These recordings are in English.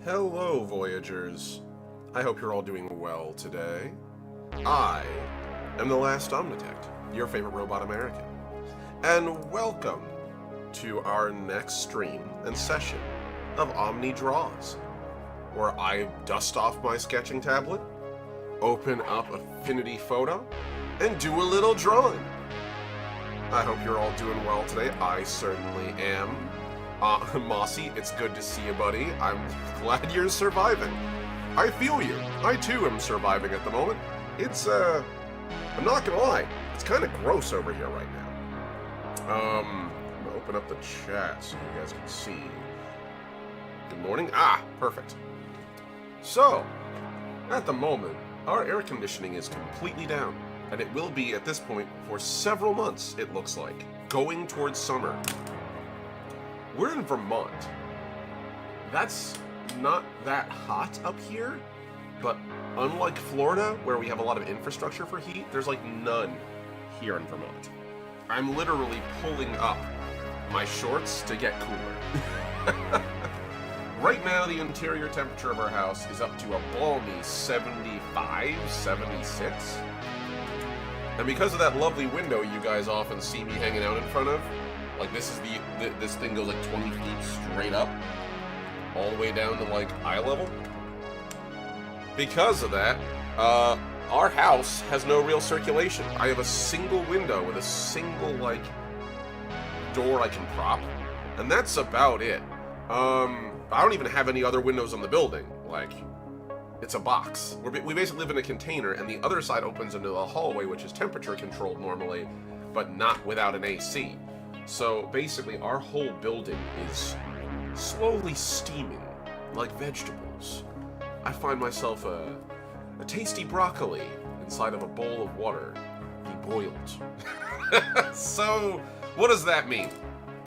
Hello, Voyagers. I hope you're all doing well today. I am the Last Omnitect, your favorite robot American. And welcome to our next stream and session of Omni Draws, where I dust off my sketching tablet, open up Affinity Photo, and do a little drawing. I hope you're all doing well today. I certainly am. Mossy, it's good to see you, buddy. I'm glad you're surviving. I feel you. I, too, am surviving at the moment. It's, I'm not gonna lie, it's kind of gross over here right now. I'm gonna open up the chat so you guys can see. Good morning. Ah, perfect. So, at the moment, our air conditioning is completely down, and it will be at this point for several months, it looks like, going towards summer. We're in Vermont. That's not that hot up here, but unlike Florida, where we have a lot of infrastructure for heat, there's like none here in Vermont. I'm literally pulling up my shorts to get cooler. Right now, the interior temperature of our house is up to a balmy 75, 76. And because of that lovely window you guys often see me hanging out in front of, like this is this thing goes like 20 feet straight up, all the way down to like eye level. Because of that, our house has no real circulation. I have a single window with a single like door I can prop, and that's about it. I don't even have any other windows on the building. Like, it's a box. We basically live in a container, and the other side opens into a hallway, which is temperature controlled normally, but not without an AC. So basically, our whole building is slowly steaming like vegetables. I find myself a tasty broccoli inside of a bowl of water, deboiled. So, what does that mean?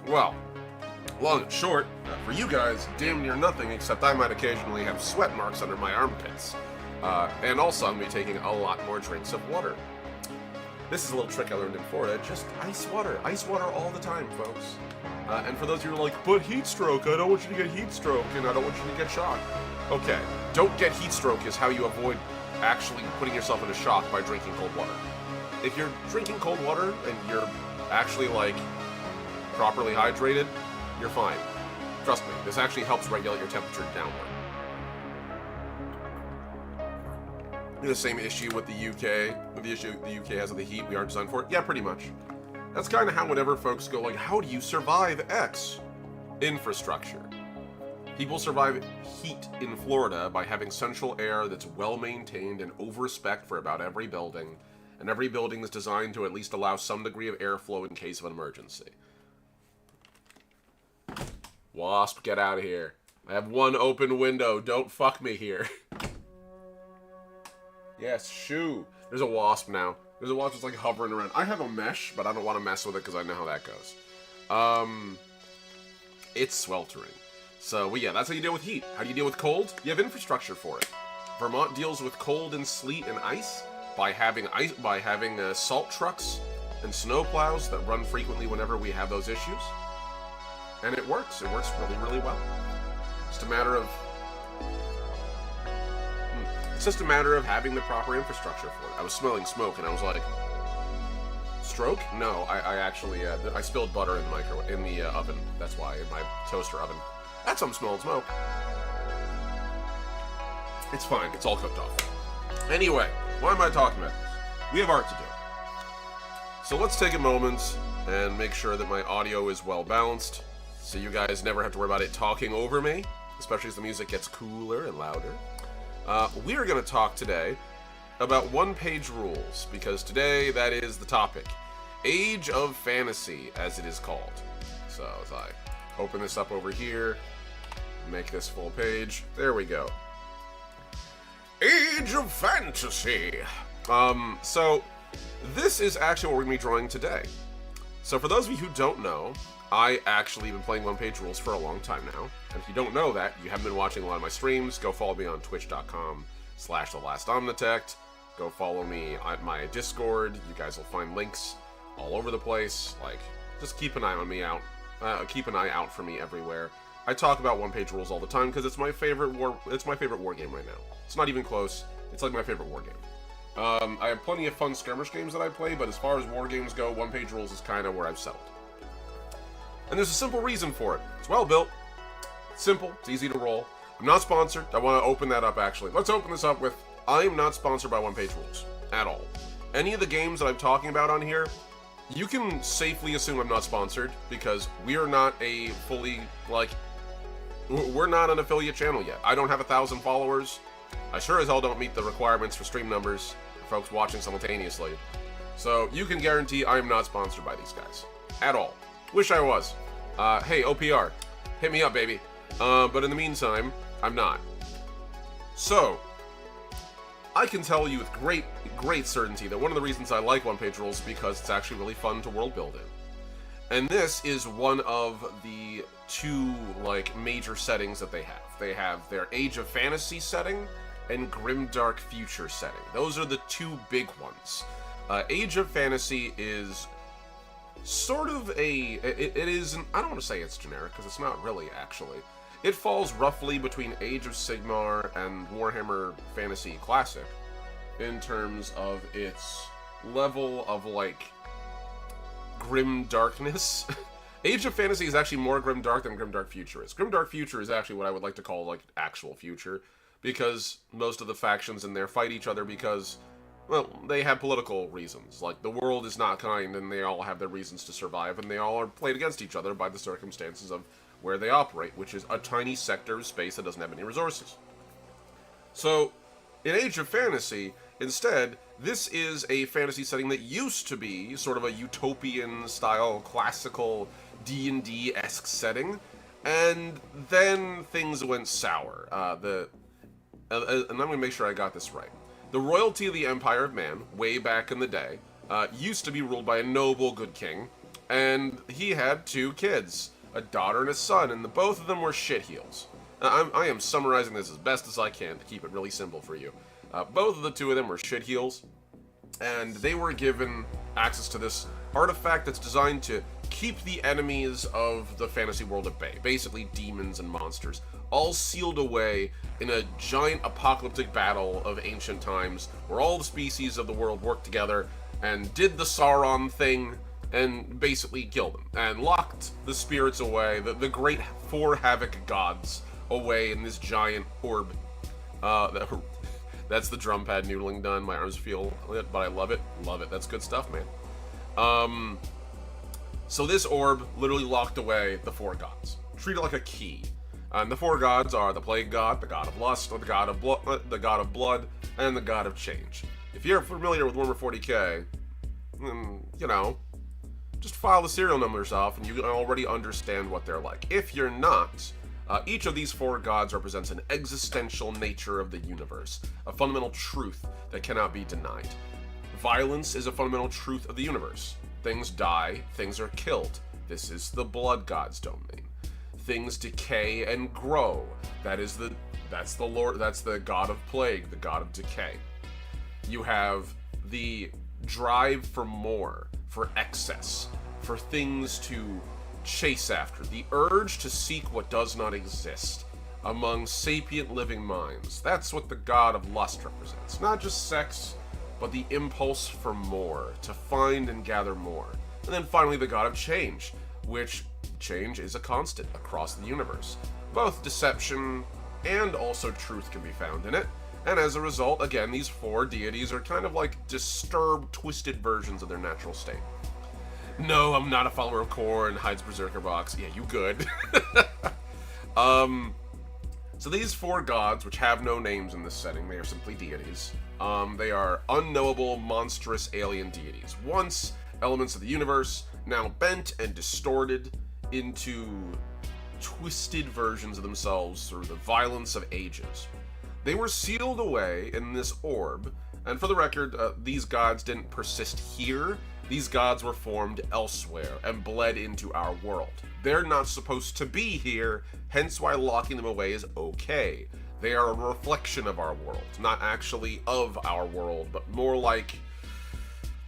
Well, long and short, for you guys, damn near nothing, except I might occasionally have sweat marks under my armpits. And also, I'm going to be taking a lot more drinks of water. This is a little trick I learned in Florida. Just ice water all the time, folks. And for those of you who are like, but heat stroke, I don't want you to get heat stroke, and I don't want you to get shocked. Okay, don't get heat stroke is how you avoid actually putting yourself into shock by drinking cold water. If you're drinking cold water and you're actually, like, properly hydrated, you're fine. Trust me, this actually helps regulate your temperature downward. The same issue with the UK, the issue the UK has with the heat, we aren't designed for it? Yeah, pretty much. That's kind of how whenever folks go like, how do you survive X? Infrastructure. People survive heat in Florida by having central air that's well maintained and over-spec'd for about every building, and every building is designed to at least allow some degree of airflow in case of an emergency. Wasp, get out of here. I have one open window, don't fuck me here. Yes, shoo. There's a wasp now. There's a wasp that's like hovering around. I have a mesh, but I don't want to mess with it because I know how that goes. It's sweltering. So, well, yeah, that's how you deal with heat. How do you deal with cold? You have infrastructure for it. Vermont deals with cold and sleet and ice by having salt trucks and snow plows that run frequently whenever we have those issues. And it works. It works really, really well. Just a matter of... It's just a matter of having the proper infrastructure for it. I was smelling smoke, and I was like, stroke? No, I actually, I spilled butter in the oven. That's why, in my toaster oven. That's some smelling smoke. It's fine. It's all cooked off. Anyway, why am I talking about this? We have art to do. So let's take a moment and make sure that my audio is well balanced, so you guys never have to worry about it talking over me, especially as the music gets cooler and louder. We are going to talk today about one-page rules, because today that is the topic. Age of Fantasy, as it is called. So as I open this up over here, make this full page, there we go. Age of Fantasy! So this is actually what we're going to be drawing today. So for those of you who don't know, I actually have been playing one-page rules for a long time now. And if you don't know that, you haven't been watching a lot of my streams, go follow me on twitch.com/thelast-omnitect. Go follow me at my Discord. You guys will find links all over the place. Like, just keep an eye on me out. Keep an eye out for me everywhere. I talk about OnePageRules all the time because it's my favorite war game right now. It's not even close. It's like my favorite war game. I have plenty of fun skirmish games that I play, but as far as war games go, OnePageRules is kind of where I've settled. And there's a simple reason for it. It's well built. It's simple. It's easy to roll. I'm not sponsored. I want to open that up, actually. Let's open this up with, I am not sponsored by OnePageRules at all. Any of the games that I'm talking about on here, you can safely assume I'm not sponsored because we are not a fully, we're not an affiliate channel yet. I don't have 1,000 followers. I sure as hell don't meet the requirements for stream numbers for folks watching simultaneously. So you can guarantee I am not sponsored by these guys. At all. Wish I was. Hey, OPR. Hit me up, baby. But in the meantime, I'm not. So, I can tell you with great certainty that one of the reasons I like OnePageRules is because it's actually really fun to world build in. And this is one of the two, major settings that they have. They have their Age of Fantasy setting and Grimdark Future setting. Those are the two big ones. Age of Fantasy is sort of it is, I don't want to say it's generic, because it's not really, actually. It falls roughly between Age of Sigmar and Warhammer Fantasy Classic in terms of its level of, grim darkness. Age of Fantasy is actually more grimdark than Grimdark Future is. Grimdark Future is actually what I would like to call, actual future, because most of the factions in there fight each other because, well, they have political reasons. The world is not kind, and they all have their reasons to survive, and they all are played against each other by the circumstances of where they operate, which is a tiny sector of space that doesn't have any resources. So, in Age of Fantasy, instead, this is a fantasy setting that used to be sort of a utopian-style, classical D&D-esque setting, and then things went sour. And I'm going to make sure I got this right. The royalty of the Empire of Man, way back in the day, used to be ruled by a noble good king, and he had two kids, a daughter and a son, and both of them were shitheels. I am summarizing this as best as I can to keep it really simple for you. Both of the two of them were shitheels, and they were given access to this artifact that's designed to keep the enemies of the fantasy world at bay, basically demons and monsters, all sealed away in a giant apocalyptic battle of ancient times where all the species of the world worked together and did the Sauron thing and basically killed them and locked the spirits away, the great four Havoc gods away in this giant orb. That's the drum pad noodling done. My arms feel it, but I love it. Love it. That's good stuff, man. So this orb literally locked away the four gods. Treat it like a key. And the four gods are the Plague God, the God of Lust, the God of Blood, and the God of Change. If you're familiar with Warhammer 40k, just file the serial numbers off and you already understand what they're like. If you're not, each of these four gods represents an existential nature of the universe, a fundamental truth that cannot be denied. Violence is a fundamental truth of the universe. Things die, things are killed. This is the blood god's domain. Things decay and grow. That's the god of plague, the god of decay. You have the drive for more, for excess, for things to chase after, the urge to seek what does not exist among sapient living minds. That's what the god of lust represents. Not just sex, but the impulse for more, to find and gather more. And then finally the god of change, which change is a constant across the universe. Both deception and also truth can be found in it. And as a result, again, these four deities are kind of like disturbed, twisted versions of their natural state. No, I'm not a follower of Khorne, hides Berserker Box. Yeah, you good. So these four gods, which have no names in this setting, they are simply deities. They are unknowable, monstrous alien deities. Once elements of the universe, now bent and distorted into twisted versions of themselves through the violence of ages. They were sealed away in this orb, and for the record, these gods didn't persist here. These gods were formed elsewhere and bled into our world. They're not supposed to be here, hence why locking them away is okay. They are a reflection of our world, not actually of our world, but more like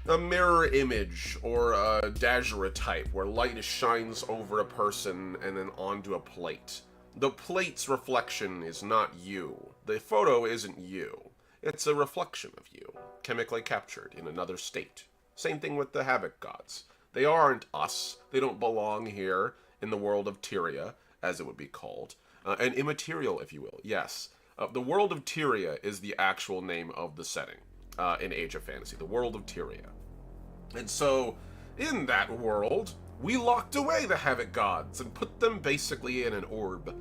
a mirror image or a daguerreotype where light shines over a person and then onto a plate. The plate's reflection is not you. The photo isn't you. It's a reflection of you, chemically captured in another state. Same thing with the Havoc gods. They aren't us. They don't belong here in the world of Tyria, as it would be called. An immaterial, if you will, yes. The world of Tyria is the actual name of the setting in Age of Fantasy, the world of Tyria. And so, in that world, we locked away the Havoc gods and put them basically in an orb.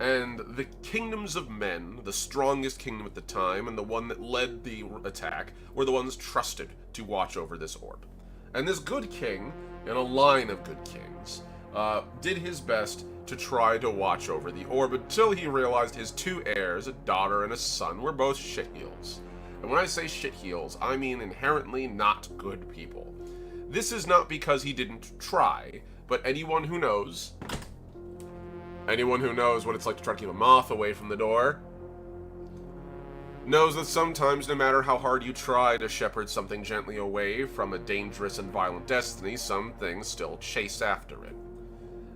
And the kingdoms of men, the strongest kingdom at the time, and the one that led the attack, were the ones trusted to watch over this orb. And this good king, in a line of good kings, did his best to try to watch over the orb until he realized his two heirs, a daughter and a son, were both shitheels. And when I say shitheels, I mean inherently not good people. This is not because he didn't try, but anyone who knows what it's like to try to keep a moth away from the door knows that sometimes, no matter how hard you try to shepherd something gently away from a dangerous and violent destiny, some things still chase after it.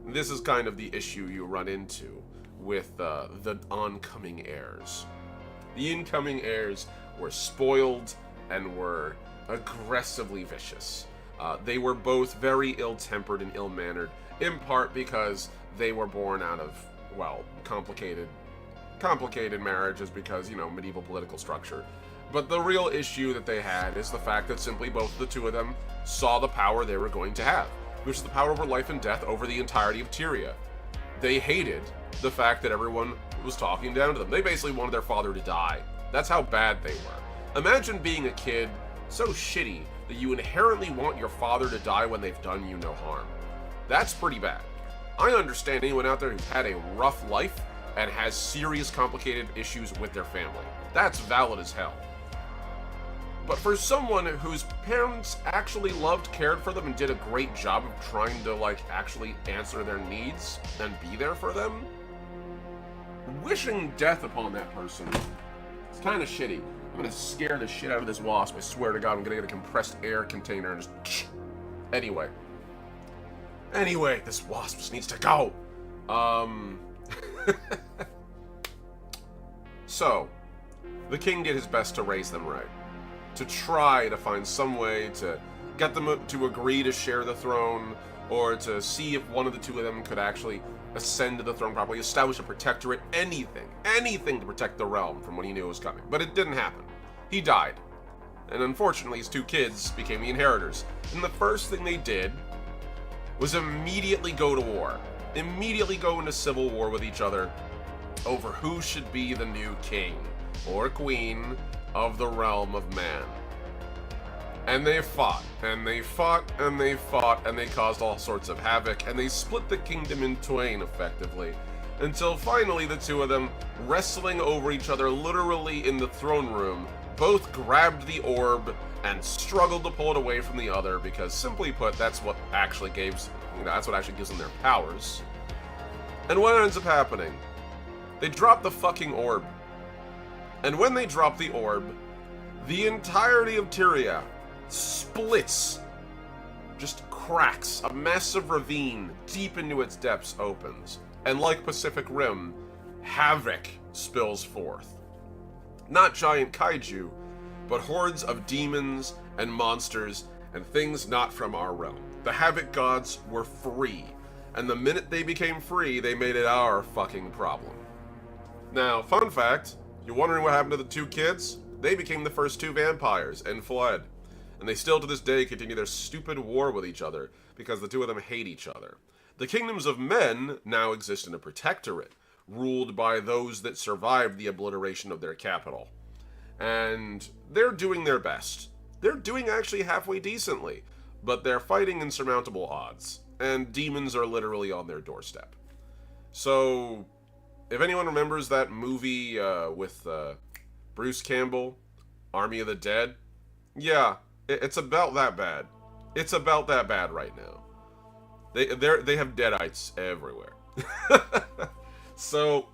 This is kind of the issue you run into with the oncoming heirs. The incoming heirs were spoiled and were aggressively vicious. They were both very ill-tempered and ill-mannered, in part because they were born out of, well, complicated marriages because, you know, medieval political structure. But the real issue that they had is the fact that simply both the two of them saw the power they were going to have, which is the power over life and death over the entirety of Tyria. They hated the fact that everyone was talking down to them. They basically wanted their father to die. That's how bad they were. Imagine being a kid so shitty that you inherently want your father to die when they've done you no harm. That's pretty bad. I understand anyone out there who's had a rough life and has serious complicated issues with their family. That's valid as hell. But for someone whose parents actually loved, cared for them, and did a great job of trying to, like, actually answer their needs and be there for them, wishing death upon that person, it's kind of shitty. I'm gonna scare the shit out of this wasp. I swear to God, I'm gonna get a compressed air container and just... Anyway, this wasp just needs to go. So, the king did his best to raise them right. To try to find some way to get them to agree to share the throne, or to see if one of the two of them could actually ascend to the throne properly, establish a protectorate, anything to protect the realm from what he knew was coming. But it didn't happen. He died. And unfortunately, his two kids became the inheritors. And the first thing they did was immediately go to war. Immediately go into civil war with each other over who should be the new king or queen of the realm of man. And they fought, and they fought, and they fought, and they caused all sorts of havoc, and they split the kingdom in twain, effectively, until finally the two of them, wrestling over each other literally in the throne room, both grabbed the orb and struggled to pull it away from the other, because simply put, that's what actually gives them their powers. And what ends up happening? They drop the fucking orb. And when they drop the orb, the entirety of Tyria splits, just cracks. A massive ravine deep into its depths opens. And like Pacific Rim, havoc spills forth. Not giant kaiju, but hordes of demons and monsters and things not from our realm. The Havoc gods were free, and the minute they became free, they made it our fucking problem. Now, fun fact, you're wondering what happened to the two kids? They became the first two vampires and fled. And they still to this day continue their stupid war with each other because the two of them hate each other. The kingdoms of men now exist in a protectorate, ruled by those that survived the obliteration of their capital. And they're doing their best. They're doing actually halfway decently, but they're fighting insurmountable odds, and demons are literally on their doorstep. So, if anyone remembers that movie with Bruce Campbell, Army of the Dead, yeah, it's about that bad. It's about that bad right now. They have deadites everywhere. So,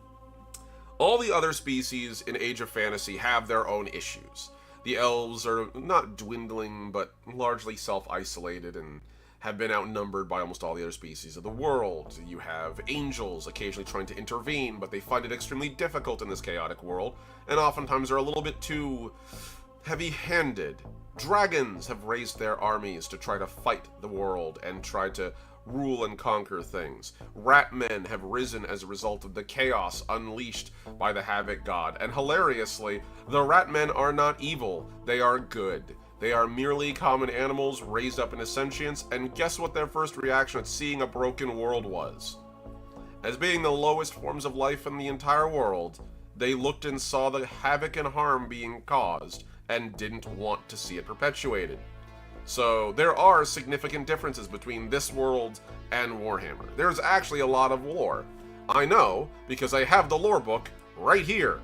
all the other species in Age of Fantasy have their own issues. The elves are not dwindling, but largely self-isolated and have been outnumbered by almost all the other species of the world. You have angels occasionally trying to intervene, but they find it extremely difficult in this chaotic world, and oftentimes are a little bit too heavy-handed. Dragons have raised their armies to try to fight the world and try to rule and conquer things. Rat men have risen as a result of the chaos unleashed by the Havoc God, and hilariously, the rat men are not evil, they are good. They are merely common animals raised up into sentience, and guess what their first reaction at seeing a broken world was? As being the lowest forms of life in the entire world, they looked and saw the havoc and harm being caused, and didn't want to see it perpetuated. So there are significant differences between this world and Warhammer. There's actually a lot of lore. I know, because I have the lore book right here.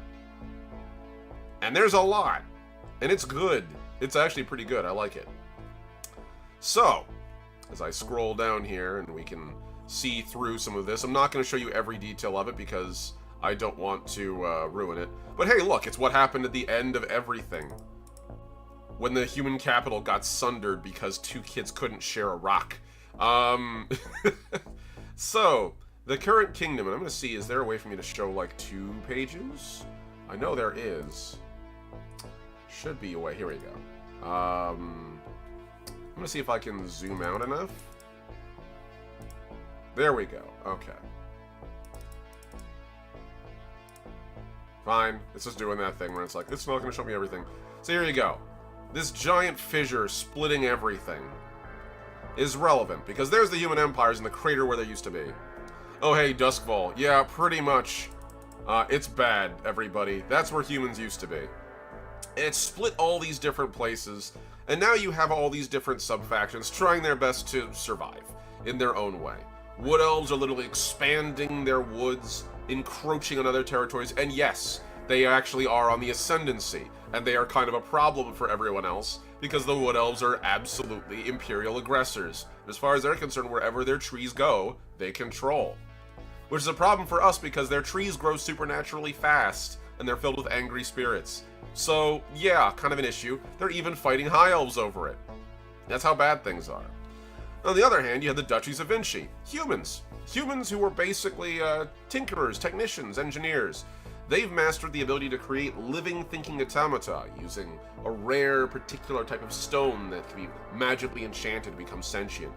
And there's a lot. And it's good. It's actually pretty good. I like it. So, as I scroll down here and we can see through some of this, I'm not going to show you every detail of it because I don't want to ruin it. But hey, look, it's what happened at the end of everything. When the human capital got sundered because two kids couldn't share a rock. So, the current kingdom, and I'm going to see, is there a way for me to show like 2 pages? I know there is. Should be a way. Here we go. I'm going to see if I can zoom out enough. There we go. Okay. Fine. It's just doing that thing where it's like, it's not going to show me everything. So here you go. This giant fissure splitting everything is relevant, because there's the human empires in the crater where they used to be. Oh hey, Duskfall. Yeah, pretty much. It's bad, everybody. That's where humans used to be. It split all these different places, and now you have all these different sub-factions trying their best to survive in their own way. Wood Elves are literally expanding their woods, encroaching on other territories, and yes, they actually are on the ascendancy, and they are kind of a problem for everyone else, because the Wood Elves are absolutely imperial aggressors. As far as they're concerned, wherever their trees go, they control. Which is a problem for us, because their trees grow supernaturally fast, and they're filled with angry spirits. So, yeah, kind of an issue. They're even fighting High Elves over it. That's how bad things are. On the other hand, you have the Duchies of Vinci. Humans. Humans who were basically tinkerers, technicians, engineers. They've mastered the ability to create living, thinking automata using a rare, particular type of stone that can be magically enchanted to become sentient.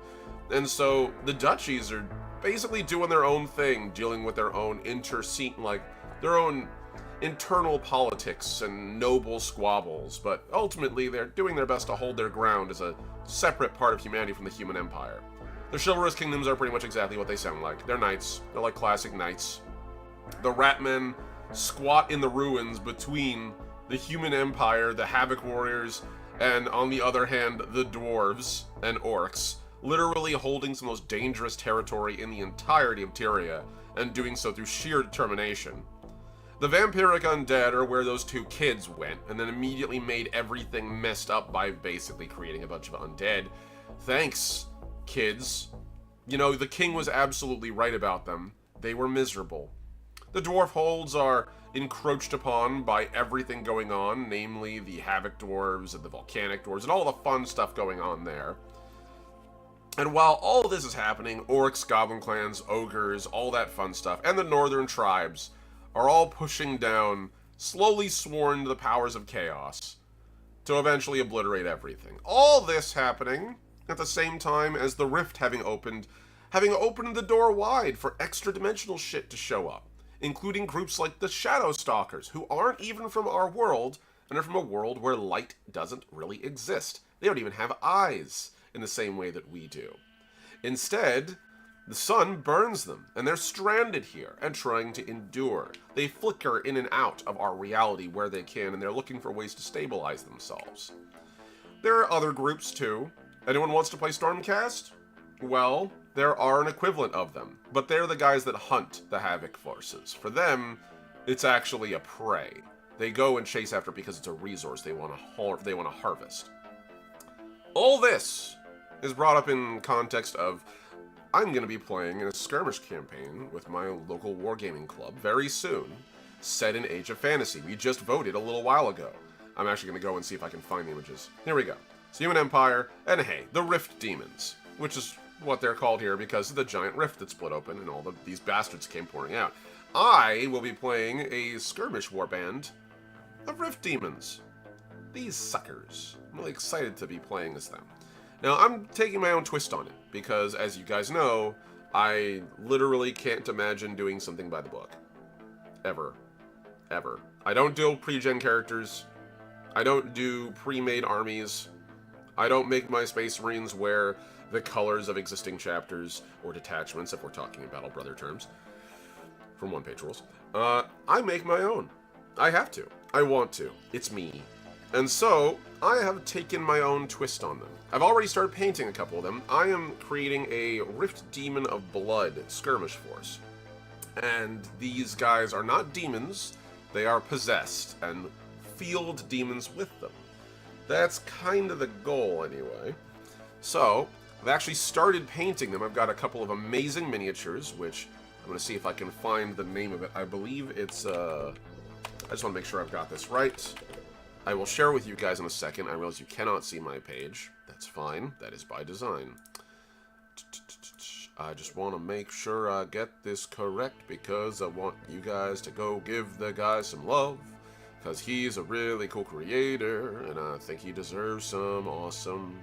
And so the duchies are basically doing their own thing, dealing with their own their own internal politics and noble squabbles, but ultimately they're doing their best to hold their ground as a separate part of humanity from the human empire. The chivalrous kingdoms are pretty much exactly what they sound like. They're knights. They're like classic knights. The Ratmen squat in the ruins between the human empire, the Havoc warriors, and on the other hand, the dwarves and orcs, literally holding some of the most dangerous territory in the entirety of Tyria, and doing so through sheer determination. The vampiric undead are where those 2 kids went, and then immediately made everything messed up by basically creating a bunch of undead. Thanks, kids. You know, the king was absolutely right about them. They were miserable. The dwarf holds are encroached upon by everything going on, namely the Havoc dwarves and the volcanic dwarves and all the fun stuff going on there. And while all this is happening, orcs, goblin clans, ogres, all that fun stuff, and the northern tribes are all pushing down, slowly sworn to the powers of chaos to eventually obliterate everything. All this happening at the same time as the rift having opened the door wide for extra-dimensional shit to show up, including groups like the Shadow Stalkers, who aren't even from our world, and are from a world where light doesn't really exist. They don't even have eyes in the same way that we do. Instead, the sun burns them, and they're stranded here and trying to endure. They flicker in and out of our reality where they can, and they're looking for ways to stabilize themselves. There are other groups too. Anyone wants to play Stormcast? Well, there are an equivalent of them, but they're the guys that hunt the Havoc forces. For them, it's actually a prey. They go and chase after it because it's a resource they want to harvest. All this is brought up in context of I'm going to be playing in a skirmish campaign with my local wargaming club very soon, set in Age of Fantasy. We just voted a little while ago. I'm actually going to go and see if I can find the images. Here we go. It's Human Empire, and hey, the Rift Demons, which is what they're called here because of the giant rift that split open and these bastards came pouring out. I will be playing a Skirmish warband of Rift Demons. These suckers. I'm really excited to be playing as them. Now, I'm taking my own twist on it, because, as you guys know, I literally can't imagine doing something by the book. Ever. Ever. I don't do pre-gen characters. I don't do pre-made armies. I don't make my Space Marines wear the colors of existing chapters, or detachments, if we're talking in Battle Brother terms, from OnePageRules. I make my own. I have to. I want to. It's me. And so, I have taken my own twist on them. I've already started painting a couple of them. I am creating a Rift Demon of Blood skirmish force. And these guys are not demons, they are possessed, and field demons with them. That's kind of the goal, anyway. So, I've actually started painting them. I've got a couple of amazing miniatures, which I'm going to see if I can find the name of it. I believe it's, I just want to make sure I've got this right. I will share with you guys in a second. I realize you cannot see my page. That's fine. That is by design. I just want to make sure I get this correct because I want you guys to go give the guy some love, because he's a really cool creator and I think he deserves some awesome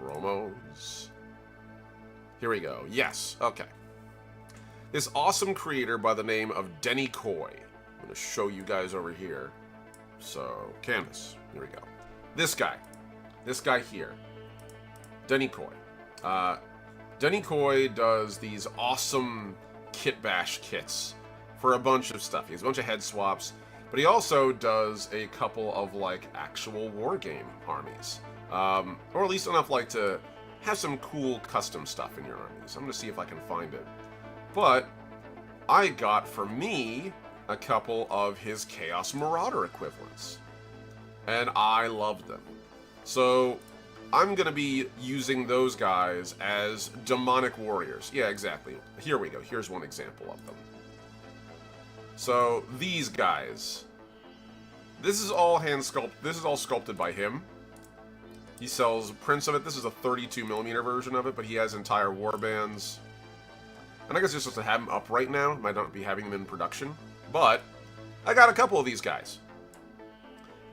promos. Here we go. Yes. Okay. This awesome creator by the name of Denny Coy. I'm going to show you guys over here. So, canvas. Here we go. This guy here. Denny Coy. Denny Coy does these awesome kit bash kits for a bunch of stuff. He has a bunch of head swaps, but he also does a couple of, like, actual wargame armies. Or at least enough, like, to have some cool custom stuff in your armies. I'm going to see if I can find it. But I got, for me, a couple of his Chaos Marauder equivalents. And I loved them. So, I'm going to be using those guys as demonic warriors. Yeah, exactly. Here we go. Here's one example of them. So, these guys. This is all this is all sculpted by him. He sells prints of it. This is a 32mm version of it, but he has entire warbands. And I guess just to have them up right now, might not be having them in production. But I got a couple of these guys.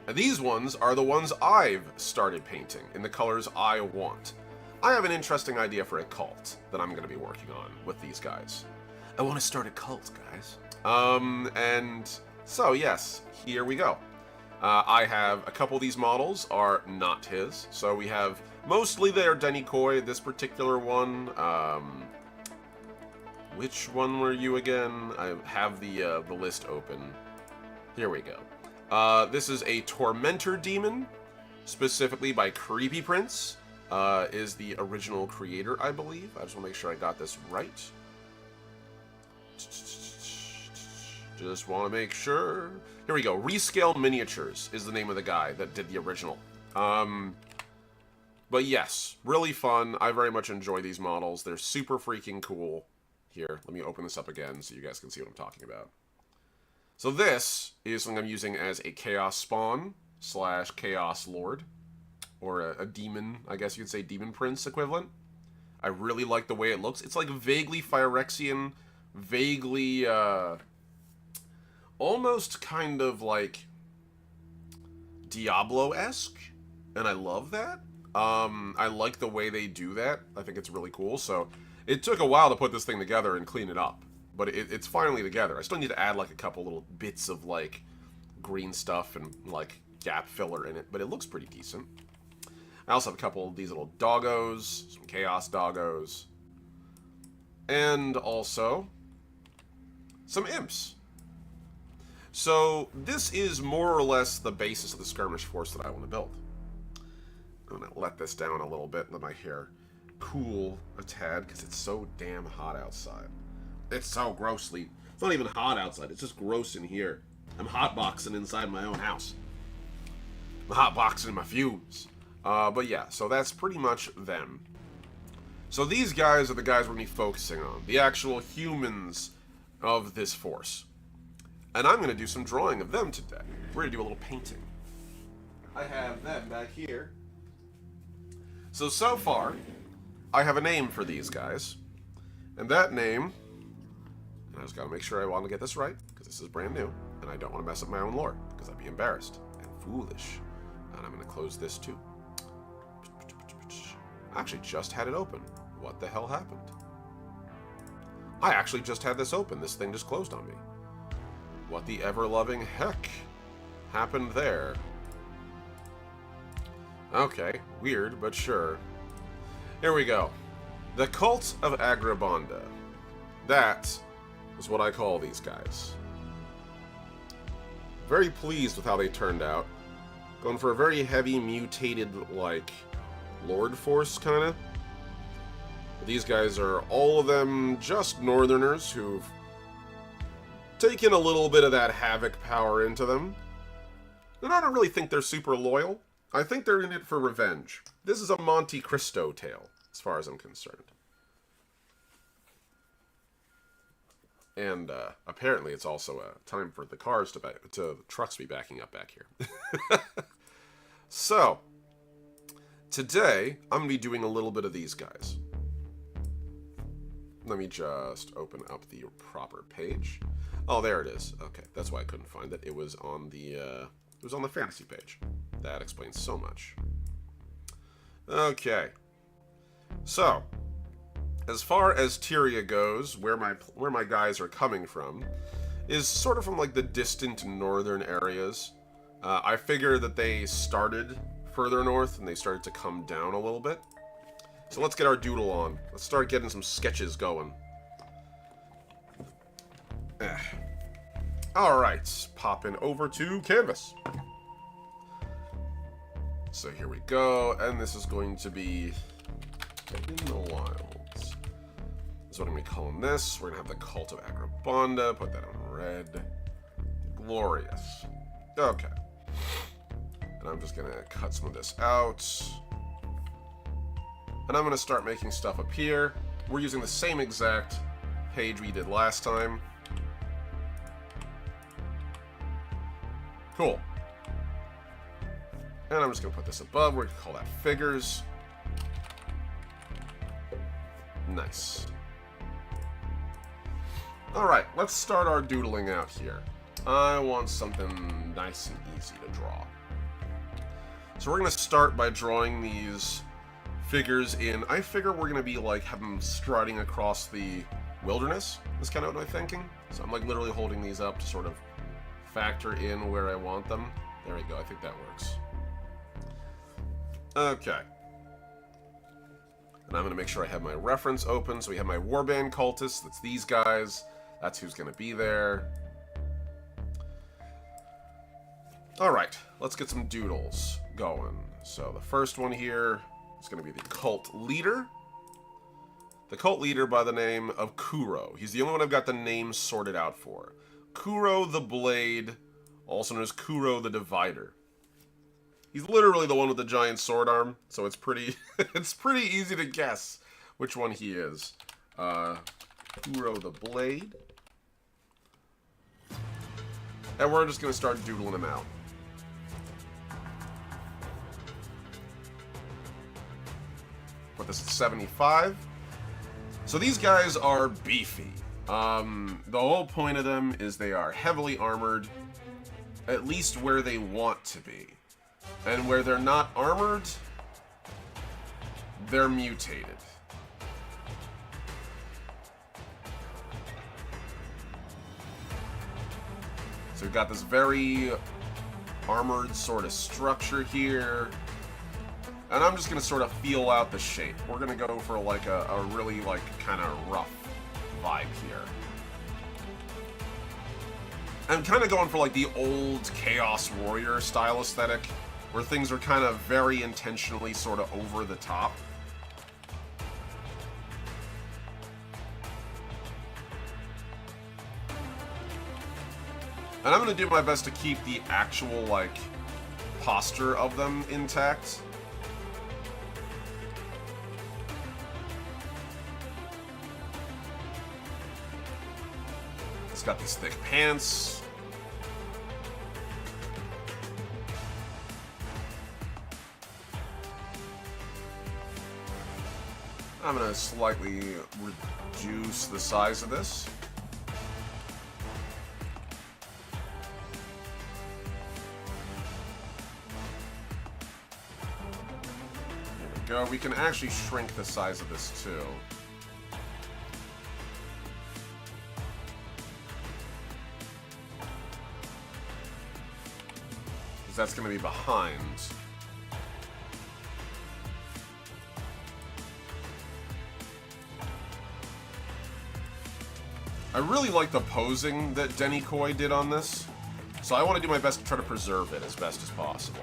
And these ones are the ones I've started painting in the colors I want. I have an interesting idea for a cult that I'm going to be working on with these guys. I want to start a cult, guys. And so, yes, here we go. I have a couple of these models are not his. So we have, mostly they're Denny Coy. This particular one, which one were you again? I have the list open. Here we go. This is a Tormentor Demon, specifically by Creepy Prince, is the original creator, I believe. I just want to make sure I got this right. Just want to make sure. Here we go. Rescale Miniatures is the name of the guy that did the original. But yes, really fun. I very much enjoy these models. They're super freaking cool. Here, let me open this up again so you guys can see what I'm talking about. So this is something I'm using as a Chaos Spawn / Chaos Lord. Or a demon, I guess you could say Demon Prince equivalent. I really like the way it looks. It's like vaguely Phyrexian, vaguely, almost kind of like Diablo-esque. And I love that. I like the way they do that. I think it's really cool. So it took a while to put this thing together and clean it up. But it's finally together. I still need to add like a couple little bits of like green stuff and like gap filler in it. But it looks pretty decent. I also have a couple of these little doggos. Some chaos doggos. And also some imps. So this is more or less the basis of the skirmish force that I want to build. I'm going to let this down a little bit. Let my hair cool a tad because it's so damn hot outside. It's so grossly. It's not even hot outside. It's just gross in here. I'm hotboxing inside my own house. I'm hotboxing my fumes. But yeah, so that's pretty much them. So these guys are the guys we're going to be focusing on. The actual humans of this force. And I'm going to do some drawing of them today. We're going to do a little painting. I have them back here. So far, I have a name for these guys. And that name, and I just gotta make sure I want to get this right, because this is brand new, and I don't want to mess up my own lore, because I'd be embarrassed and foolish. And I'm gonna close this too. I actually just had it open. What the hell happened? I actually just had this open. This thing just closed on me. What the ever-loving heck happened there? Okay, weird, but sure. Here we go. The Cult of Agrobonda. That is what I call these guys. Very pleased with how they turned out. Going for a very heavy, mutated, like, Lord Force, kind of. These guys are all of them just Northerners who've taken a little bit of that Havoc power into them. And I don't really think they're super loyal. I think they're in it for revenge. This is a Monte Cristo tale, as far as I'm concerned. And apparently it's also time for the cars to trucks be backing up back here. So, today, I'm going to be doing a little bit of these guys. Let me just open up the proper page. Oh, there it is. Okay, that's why I couldn't find it. It was on the fantasy page. That explains so much. Okay. So, as far as Tyria goes, where my guys are coming from, is sort of from like the distant northern areas. I figure that they started further north and they started to come down a little bit. So let's get our doodle on. Let's start getting some sketches going. Alright, popping over to Canvas. So here we go, and this is going to be in the wilds. This is what I'm going to be calling this. We're going to have the Cult of Agrobonda, put that on red. Glorious. Okay. And I'm just going to cut some of this out. And I'm going to start making stuff up here. We're using the same exact page we did last time. Cool. And I'm just going to put this above. We're going to call that figures. Nice. Alright, let's start our doodling out here. I want something nice and easy to draw. So we're going to start by drawing these figures in. I figure we're going to be like have them striding across the wilderness. That's kind of what I'm thinking. So I'm like literally holding these up to sort of factor in where I want them. There we go. I think that works. Okay. And I'm going to make sure I have my reference open. So we have my Warband cultists. That's these guys. That's who's going to be there. Alright, let's get some doodles going. So the first one here is going to be the cult leader. The cult leader by the name of Kuro. He's the only one I've got the name sorted out for. Kuro the Blade, also known as Kuro the Divider. He's literally the one with the giant sword arm, so it's pretty it's pretty easy to guess which one he is. Kuro the Blade. And we're just going to start doodling him out. Put this at 75. So these guys are beefy. The whole point of them is they are heavily armored, at least where they want to be. And where they're not armored, they're mutated. So we've got this very armored sort of structure here. And I'm just going to sort of feel out the shape. We're going to go for like a really like kind of rough vibe here. I'm kind of going for like the old Chaos Warrior style aesthetic, where things are kind of very intentionally sort of over the top. And I'm going to do my best to keep the actual like posture of them intact. It's got these thick pants. I'm going to slightly reduce the size of this. There we go. We can actually shrink the size of this too. Because that's going to be behind. I really like the posing that Denny Coy did on this, so I want to do my best to try to preserve it as best as possible.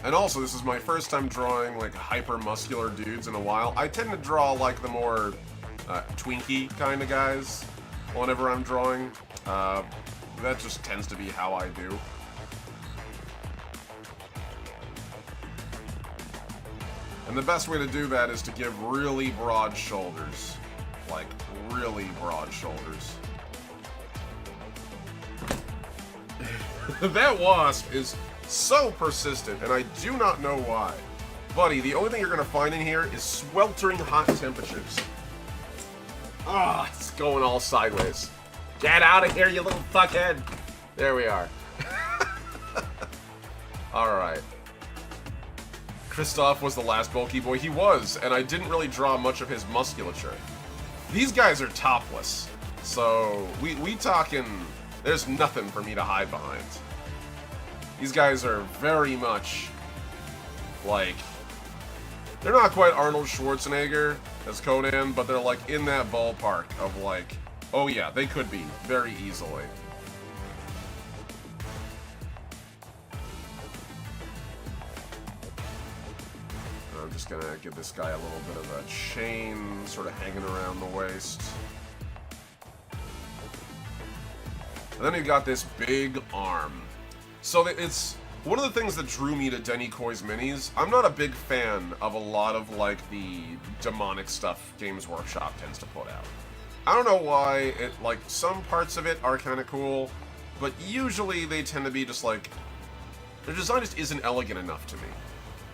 And also, this is my first time drawing, like, hyper-muscular dudes in a while. I tend to draw, like, the more twinky kind of guys whenever I'm drawing. That just tends to be how I do. And the best way to do that is to give really broad shoulders. Like, really broad shoulders. That wasp is so persistent, and I do not know why. Buddy, the only thing you're going to find in here is sweltering hot temperatures. Ah, it's going all sideways. Get out of here, you little fuckhead! There we are. Alright. Kristoff was the last bulky boy. He was, and I didn't really draw much of his musculature. These guys are topless, so we talking, there's nothing for me to hide behind. These guys are very much, like, they're not quite Arnold Schwarzenegger as Conan, but they're, like, in that ballpark of, like, oh yeah, they could be, very easily. I'm just gonna give this guy a little bit of a chain sort of hanging around the waist. And then you got this big arm. So it's one of the things that drew me to Denny Coy's minis. I'm not a big fan of a lot of, like, the demonic stuff Games Workshop tends to put out. I don't know why. Like, some parts of it are kind of cool, but usually they tend to be just, like, their design just isn't elegant enough to me.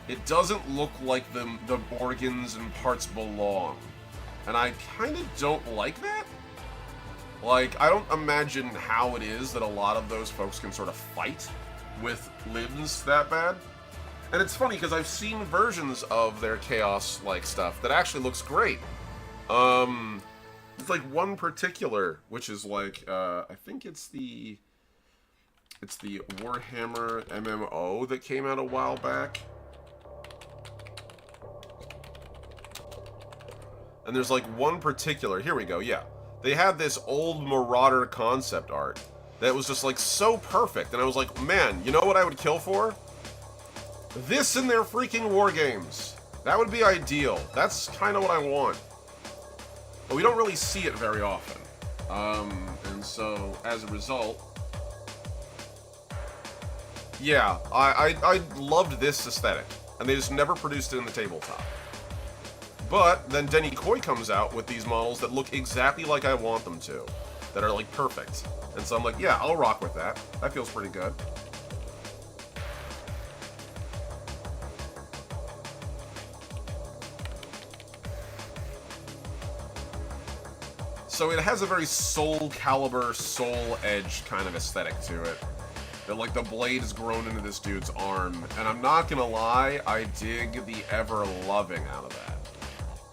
It doesn't look like the organs and parts belong. And I kind of don't like that. Like, I don't imagine how it is that a lot of those folks can sort of fight with limbs that bad. And it's funny, because I've seen versions of their Chaos-like stuff that actually looks great. It's like one particular, which is like, I think it's the Warhammer MMO that came out a while back. And there's like one particular, here we go, yeah. They had this old Marauder concept art that was just like so perfect. And I was like, man, you know what I would kill for? This in their freaking war games. That would be ideal. That's kind of what I want. But we don't really see it very often. And so, as a result, yeah, I loved this aesthetic. And they just never produced it in the tabletop. But then Denny Coy comes out with these models that look exactly like I want them to. That are like perfect. And so I'm like, yeah, I'll rock with that. That feels pretty good. So it has a very Soul Calibur, Soul Edge kind of aesthetic to it. That, like, the blade is grown into this dude's arm. And I'm not gonna lie, I dig the ever-loving out of that.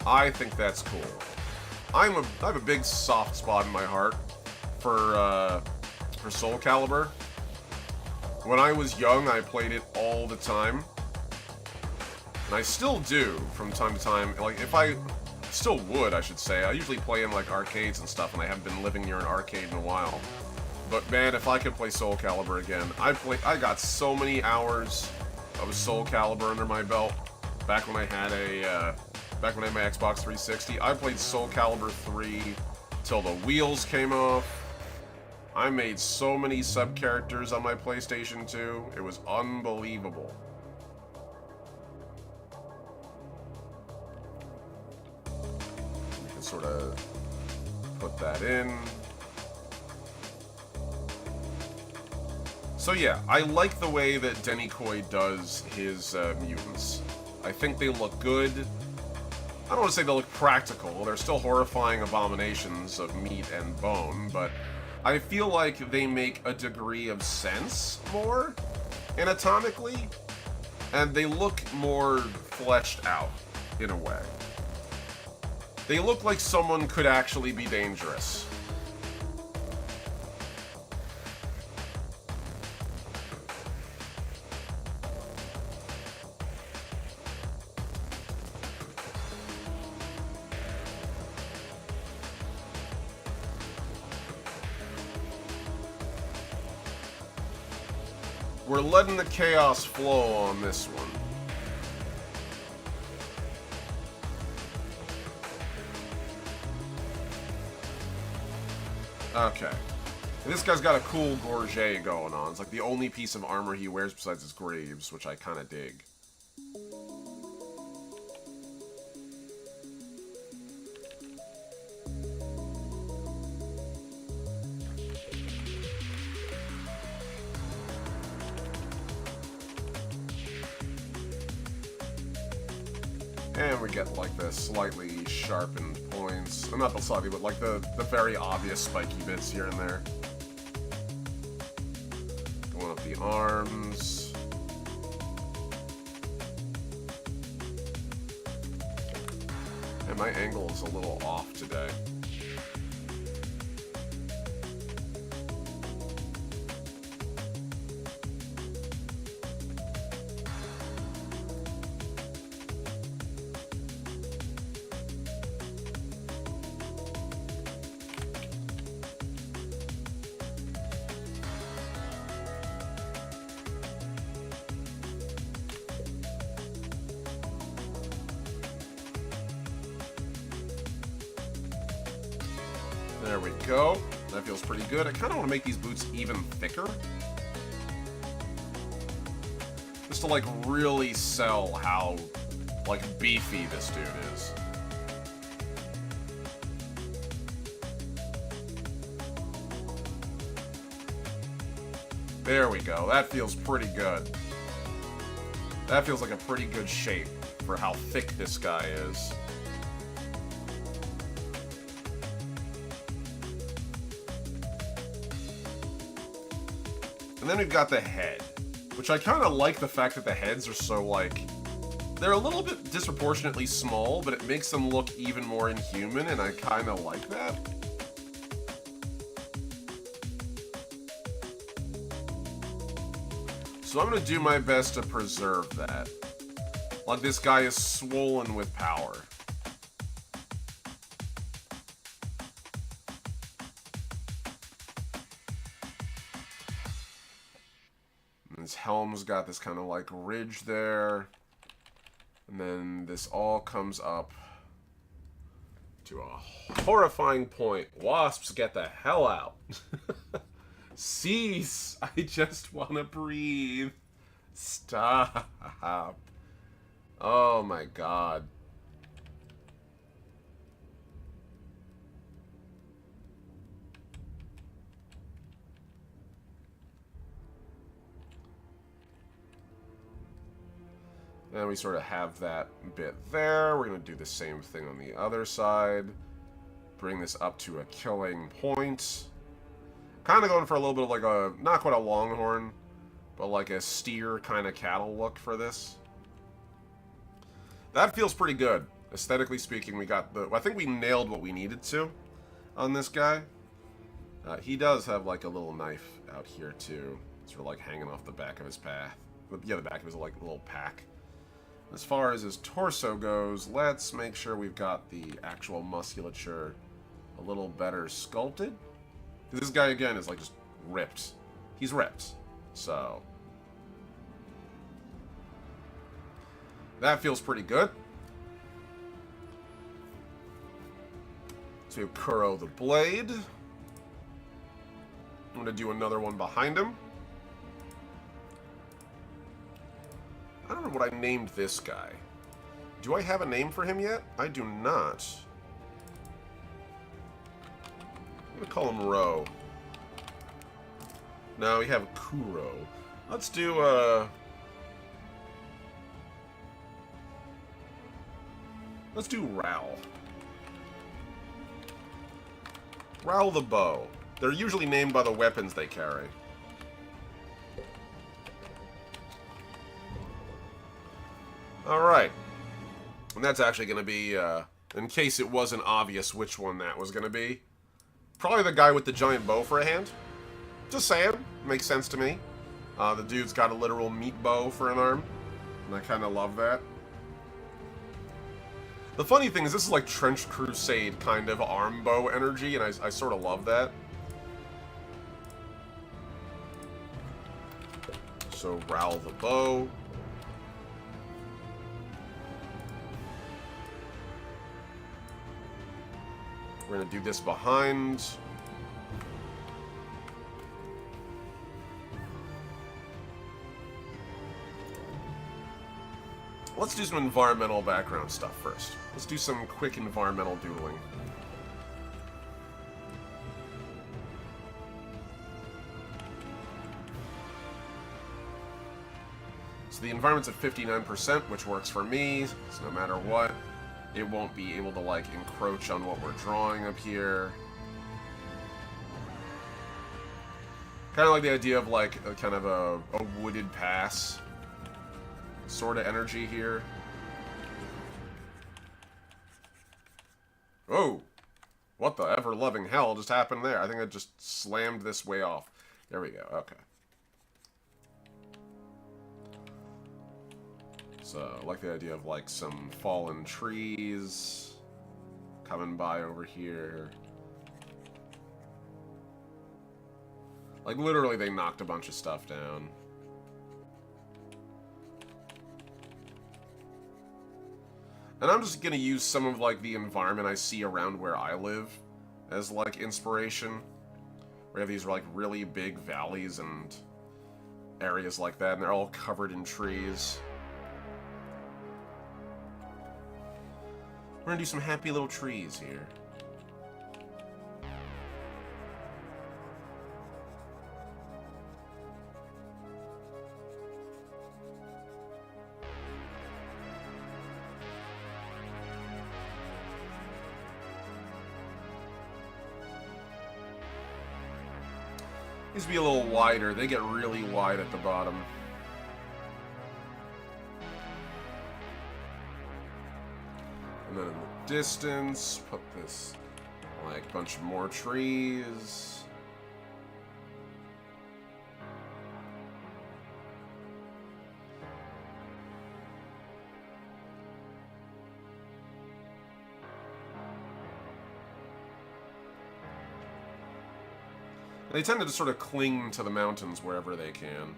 I think that's cool. I have a big soft spot in my heart for Soul Calibur. When I was young, I played it all the time. And I still do from time to time. Like, if I still would, I should say. I usually play in, like, arcades and stuff, and I haven't been living near an arcade in a while. But, man, if I could play Soul Calibur again, I got so many hours of Soul Calibur under my belt back when I had back when I had my Xbox 360. I played Soul Calibur 3 till the wheels came off. I made so many sub-characters on my PlayStation 2. It was unbelievable. You can sort of put that in. So yeah, I like the way that Denikoi does his mutants. I think they look good. I don't want to say they look practical. They're still horrifying abominations of meat and bone, but I feel like they make a degree of sense more anatomically, and they look more fleshed out in a way. They look like someone could actually be dangerous. We're letting the chaos flow on this one. Okay. This guy's got a cool gorget going on. It's like the only piece of armor he wears besides his greaves, which I kind of dig. And we get, like, the slightly sharpened points. Not the slightly, but, like, the very obvious spiky bits here and there. Going up the arms. And my angle is a little off today. There we go. That feels pretty good. I kind of want to make these boots even thicker. Just to, like, really sell how, like, beefy this dude is. There we go. That feels pretty good. That feels like a pretty good shape for how thick this guy is. And then we've got the head, which I kind of like the fact that the heads are so, like, they're a little bit disproportionately small, but it makes them look even more inhuman, and I kind of like that. So I'm going to do my best to preserve that. Like, this guy is swollen with power. His helm's got this kind of like ridge there. And then this all comes up to a horrifying point. Wasps, get the hell out. Cease. I just want to breathe. Stop. Oh my god. And we sort of have that bit there. We're going to do the same thing on the other side. Bring this up to a killing point. Kind of going for a little bit of like a, not quite a longhorn, but like a steer kind of cattle look for this. That feels pretty good. Aesthetically speaking, we got the, I think we nailed what we needed to on this guy. He does have like a little knife out here too. Sort of like hanging off the back of his path. Yeah, the back of his like little pack. As far as his torso goes, let's make sure we've got the actual musculature a little better sculpted. This guy, again, is like just ripped. He's ripped. So that feels pretty good. So we have Kuro the Blade. I'm going to do another one behind him. I don't know what I named this guy. Do I have a name for him yet? I do not. I'm going to call him Ro. No, we have Kuro. Let's do, let's do Ral. Ral the Bow. They're usually named by the weapons they carry. Alright. And that's actually going to be, in case it wasn't obvious which one that was going to be, probably the guy with the giant bow for a hand. Just saying. Makes sense to me. The dude's got a literal meat bow for an arm. And I kind of love that. The funny thing is, this is like Trench Crusade kind of arm bow energy, and I sort of love that. So, Ral the Bow. We're going to do this behind. Let's do some environmental background stuff first. Let's do some quick environmental doodling. So the environment's at 59%, which works for me, so no matter what, it won't be able to, like, encroach on what we're drawing up here. Kind of like the idea of, like, a kind of a wooded pass sort of energy here. Oh! What the ever-loving hell just happened there? I think I just slammed this way off. There we go, okay. So, I like the idea of, like, some fallen trees coming by over here. Like, literally, they knocked a bunch of stuff down. And I'm just gonna use some of, like, the environment I see around where I live as, like, inspiration. We have these, like, really big valleys and areas like that, and they're all covered in trees. We're gonna do some happy little trees here. Needs to be a little wider. They get really wide at the bottom. And then in the distance, put this, like, bunch of more trees. They tend to just sort of cling to the mountains wherever they can.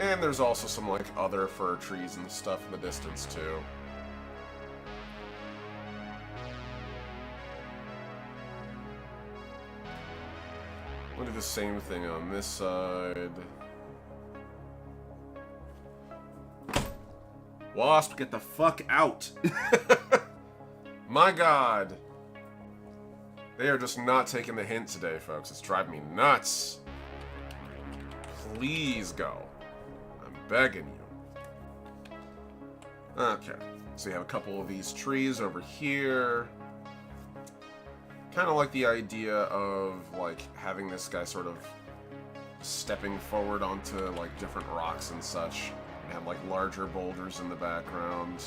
And there's also some, like, other fir trees and stuff in the distance, too. We'll do the same thing on this side. Wasp, get the fuck out! My god! They are just not taking the hint today, folks. It's driving me nuts. Please go. Begging you. Okay, so you have a couple of these trees over here. Kind of like the idea of, like, having this guy sort of stepping forward onto, like, different rocks and such. And have, like, larger boulders in the background.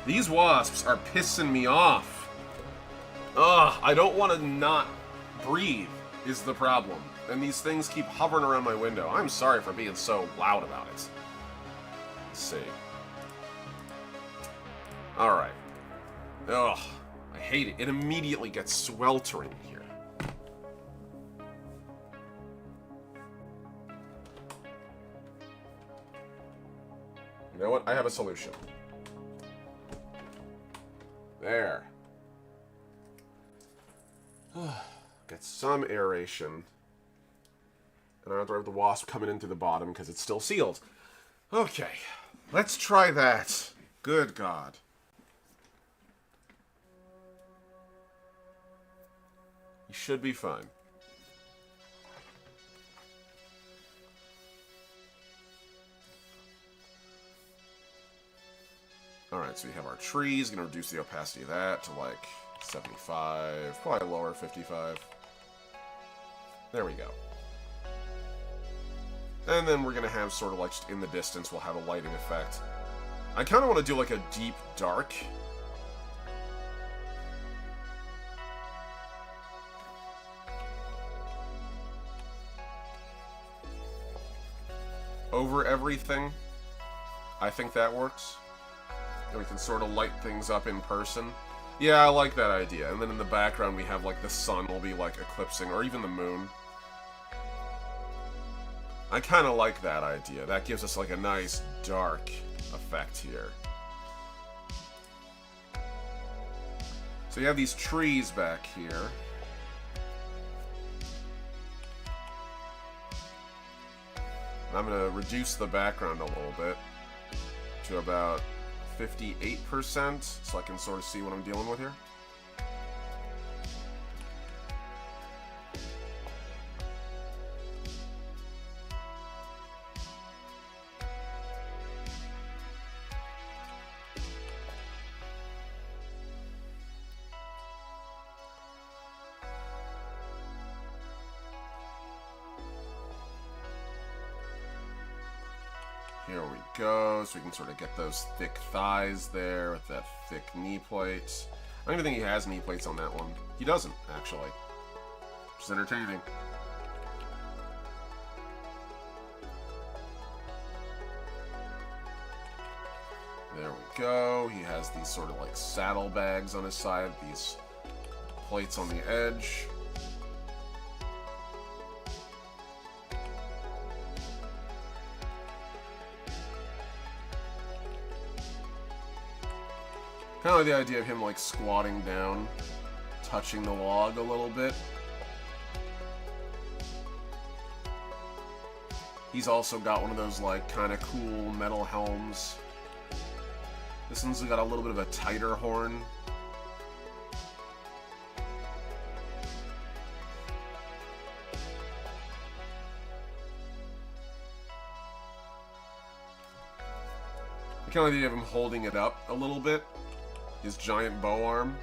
These wasps are pissing me off. Ugh, I don't want to not breathe is the problem. And these things keep hovering around my window. I'm sorry for being so loud about it. Let's see. Alright. Ugh, I hate it. It immediately gets sweltering here. You know what? I have a solution. There. Get some aeration. And I don't have to have the wasp coming in through the bottom because it's still sealed. Okay. Let's try that. Good God. You should be fine. Alright, so we have our trees. Gonna reduce the opacity of that to like 75, probably lower, 55. There we go. And then we're gonna have sort of like just in the distance, we'll have a lighting effect. I kind of want to do like a deep dark. Over everything. I think that works. And we can sort of light things up in person. Yeah, I like that idea. And then in the background we have like the sun will be like eclipsing, or even the moon. I kind of like that idea. That gives us like a nice dark effect here. So you have these trees back here. And I'm going to reduce the background a little bit to about 58% so I can sort of see what I'm dealing with here. Here we go, so we can sort of get those thick thighs there with that thick knee plate. I don't even think he has knee plates on that one. He doesn't, actually. Which is entertaining. There we go. He has these sort of like saddlebags on his side, these plates on the edge. Kind of like the idea of him like squatting down, touching the log a little bit. He's also got one of those like kind of cool metal helms. This one's got a little bit of a tighter horn. I kind of like the idea of him holding it up a little bit. His giant bow arm.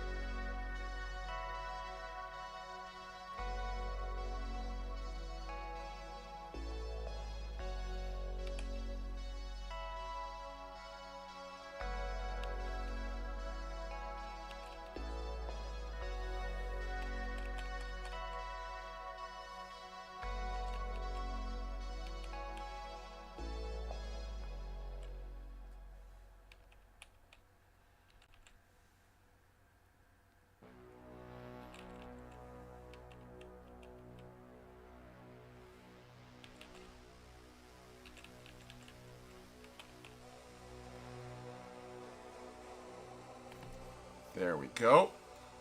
There we go.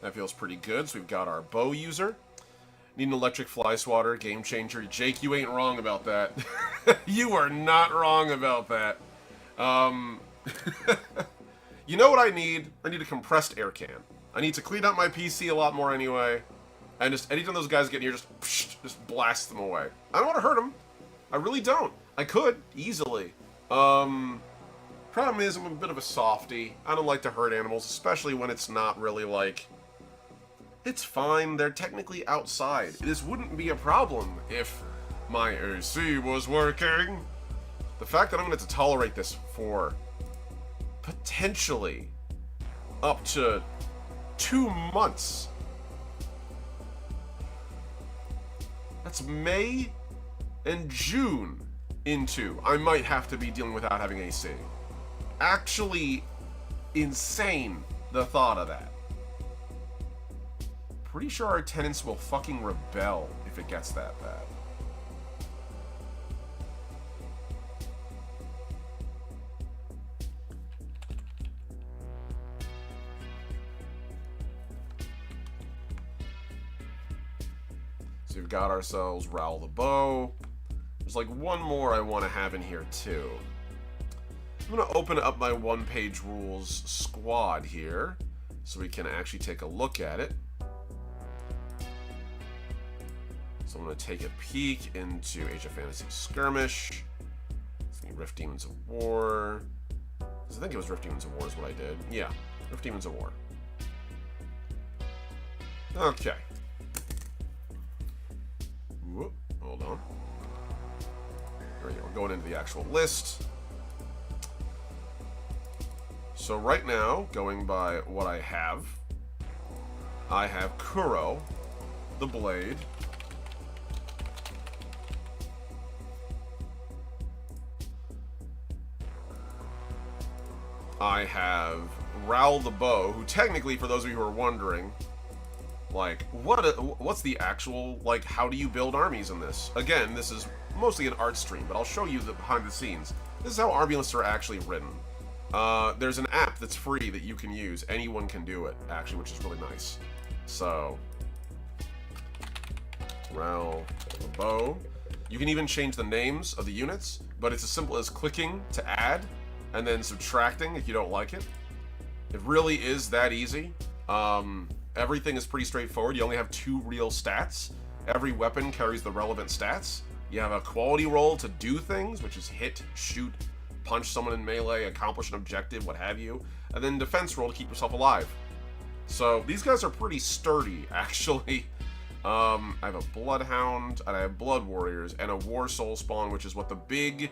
That feels pretty good. So we've got our bow user. Need an electric fly swatter, game changer. Jake, you ain't wrong about that. You are not wrong about that. You know what I need? I need a compressed air can. I need to clean up my PC a lot more anyway. And just anytime those guys get near, just blast them away. I don't want to hurt them. I really don't. I could, easily. Problem is, I'm a bit of a softie. I don't like to hurt animals, especially when it's not really like... It's fine, they're technically outside. This wouldn't be a problem if my AC was working. The fact that I'm going to tolerate this for potentially up to 2 months. That's May and June into. I might have to be dealing without having AC. Actually insane the thought of that. Pretty sure our tenants will fucking rebel if it gets that bad. So we've got ourselves Raoul the Bow. There's like one more I want to have in here too. I'm going to open up my OnePageRules squad here so we can actually take a look at it. So I'm going to take a peek into Age of Fantasy Skirmish. It's going to be Rift Demons of War. I think it was Rift Demons of War is what I did. Yeah, Rift Demons of War. Okay. Whoop, hold on. There we go. We're going into the actual list. So right now, going by what I have Kuro, the Blade. I have Raoul the Bow, who technically, for those of you who are wondering, like, what's the actual, like, how do you build armies in this? Again, this is mostly an art stream, but I'll show you the behind the scenes. This is how army lists are actually written. There's an app that's free that you can use. Anyone can do it, actually, which is really nice. So, Raoul the Bow. You can even change the names of the units, but it's as simple as clicking to add, and then subtracting if you don't like it. It really is that easy. Everything is pretty straightforward. You only have 2 real stats. Every weapon carries the relevant stats. You have a quality roll to do things, which is hit, shoot, punch someone in melee, accomplish an objective, what have you. And then defense roll to keep yourself alive. So these guys are pretty sturdy, actually. I have a Bloodhound, and I have Blood Warriors, and a War Soul Spawn, which is what the big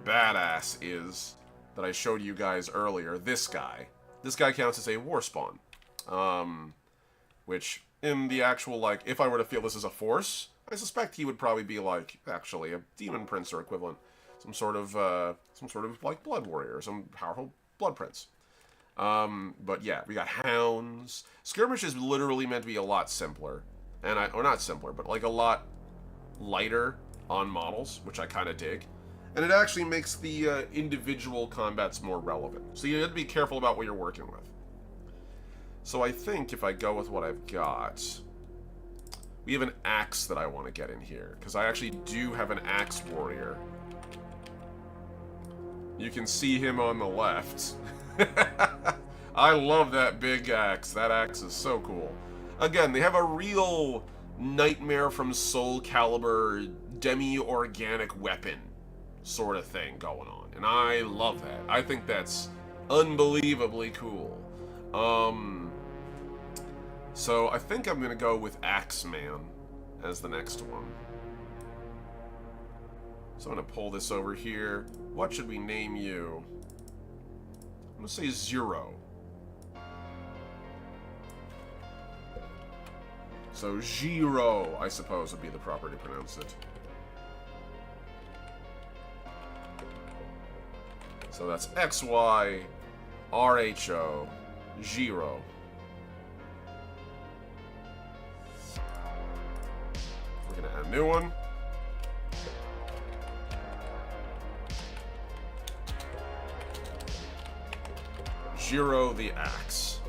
badass is that I showed you guys earlier. This guy. This guy counts as a War Spawn. Which, in the actual, like, if I were to feel this as a force, I suspect he would probably be, like, actually a Demon Prince or equivalent. Some sort of, like, Blood Warrior, some powerful Blood Prince. But yeah, we got Hounds. Skirmish is literally meant to be a lot simpler. Or not simpler, but, like, a lot lighter on models, which I kind of dig. And it actually makes the individual combats more relevant. So you have to be careful about what you're working with. So I think if I go with what I've got, we have an Axe that I want to get in here, because I actually do have an Axe Warrior. You can see him on the left. I love that big axe. That axe is so cool. Again, they have a real Nightmare from Soul Calibur demi-organic weapon sort of thing going on, and I love that. I think that's unbelievably cool. So I think I'm gonna go with Axeman as the next one. So I'm gonna pull this over here. What should we name you? I'm gonna say Zero. So Zero, I suppose, would be the proper to pronounce it. So that's XYRHO, Zero. We're gonna add a new one. Zero the Axe.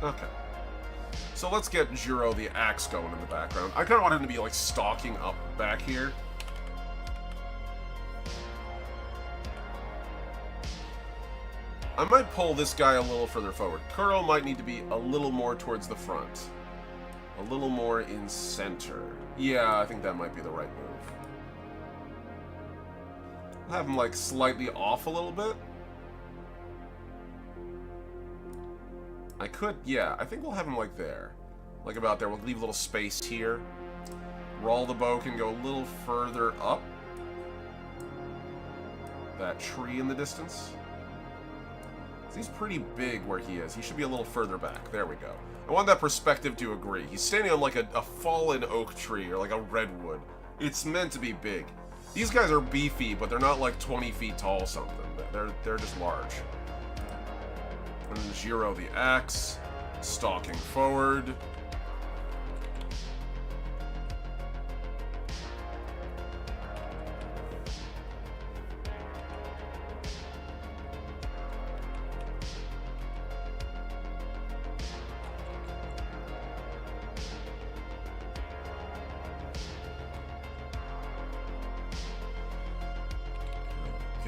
Okay. So let's get Jiro the Axe going in the background. I kind of want him to be, like, stalking up back here. I might pull this guy a little further forward. Kuro might need to be a little more towards the front. A little more in center. Yeah, I think that might be the right move. I'll have him, like, slightly off a little bit. I could, yeah, I think we'll have him, like, there. Like, about there. We'll leave a little space here. Raoul the Bow can go a little further up. That tree in the distance. He's pretty big where he is. He should be a little further back. There we go. I want that perspective to agree. He's standing on like a fallen oak tree or like a redwood. It's meant to be big. These guys are beefy, but they're not like 20 feet tall or something. They're just large. And Jiro the Axe, stalking forward.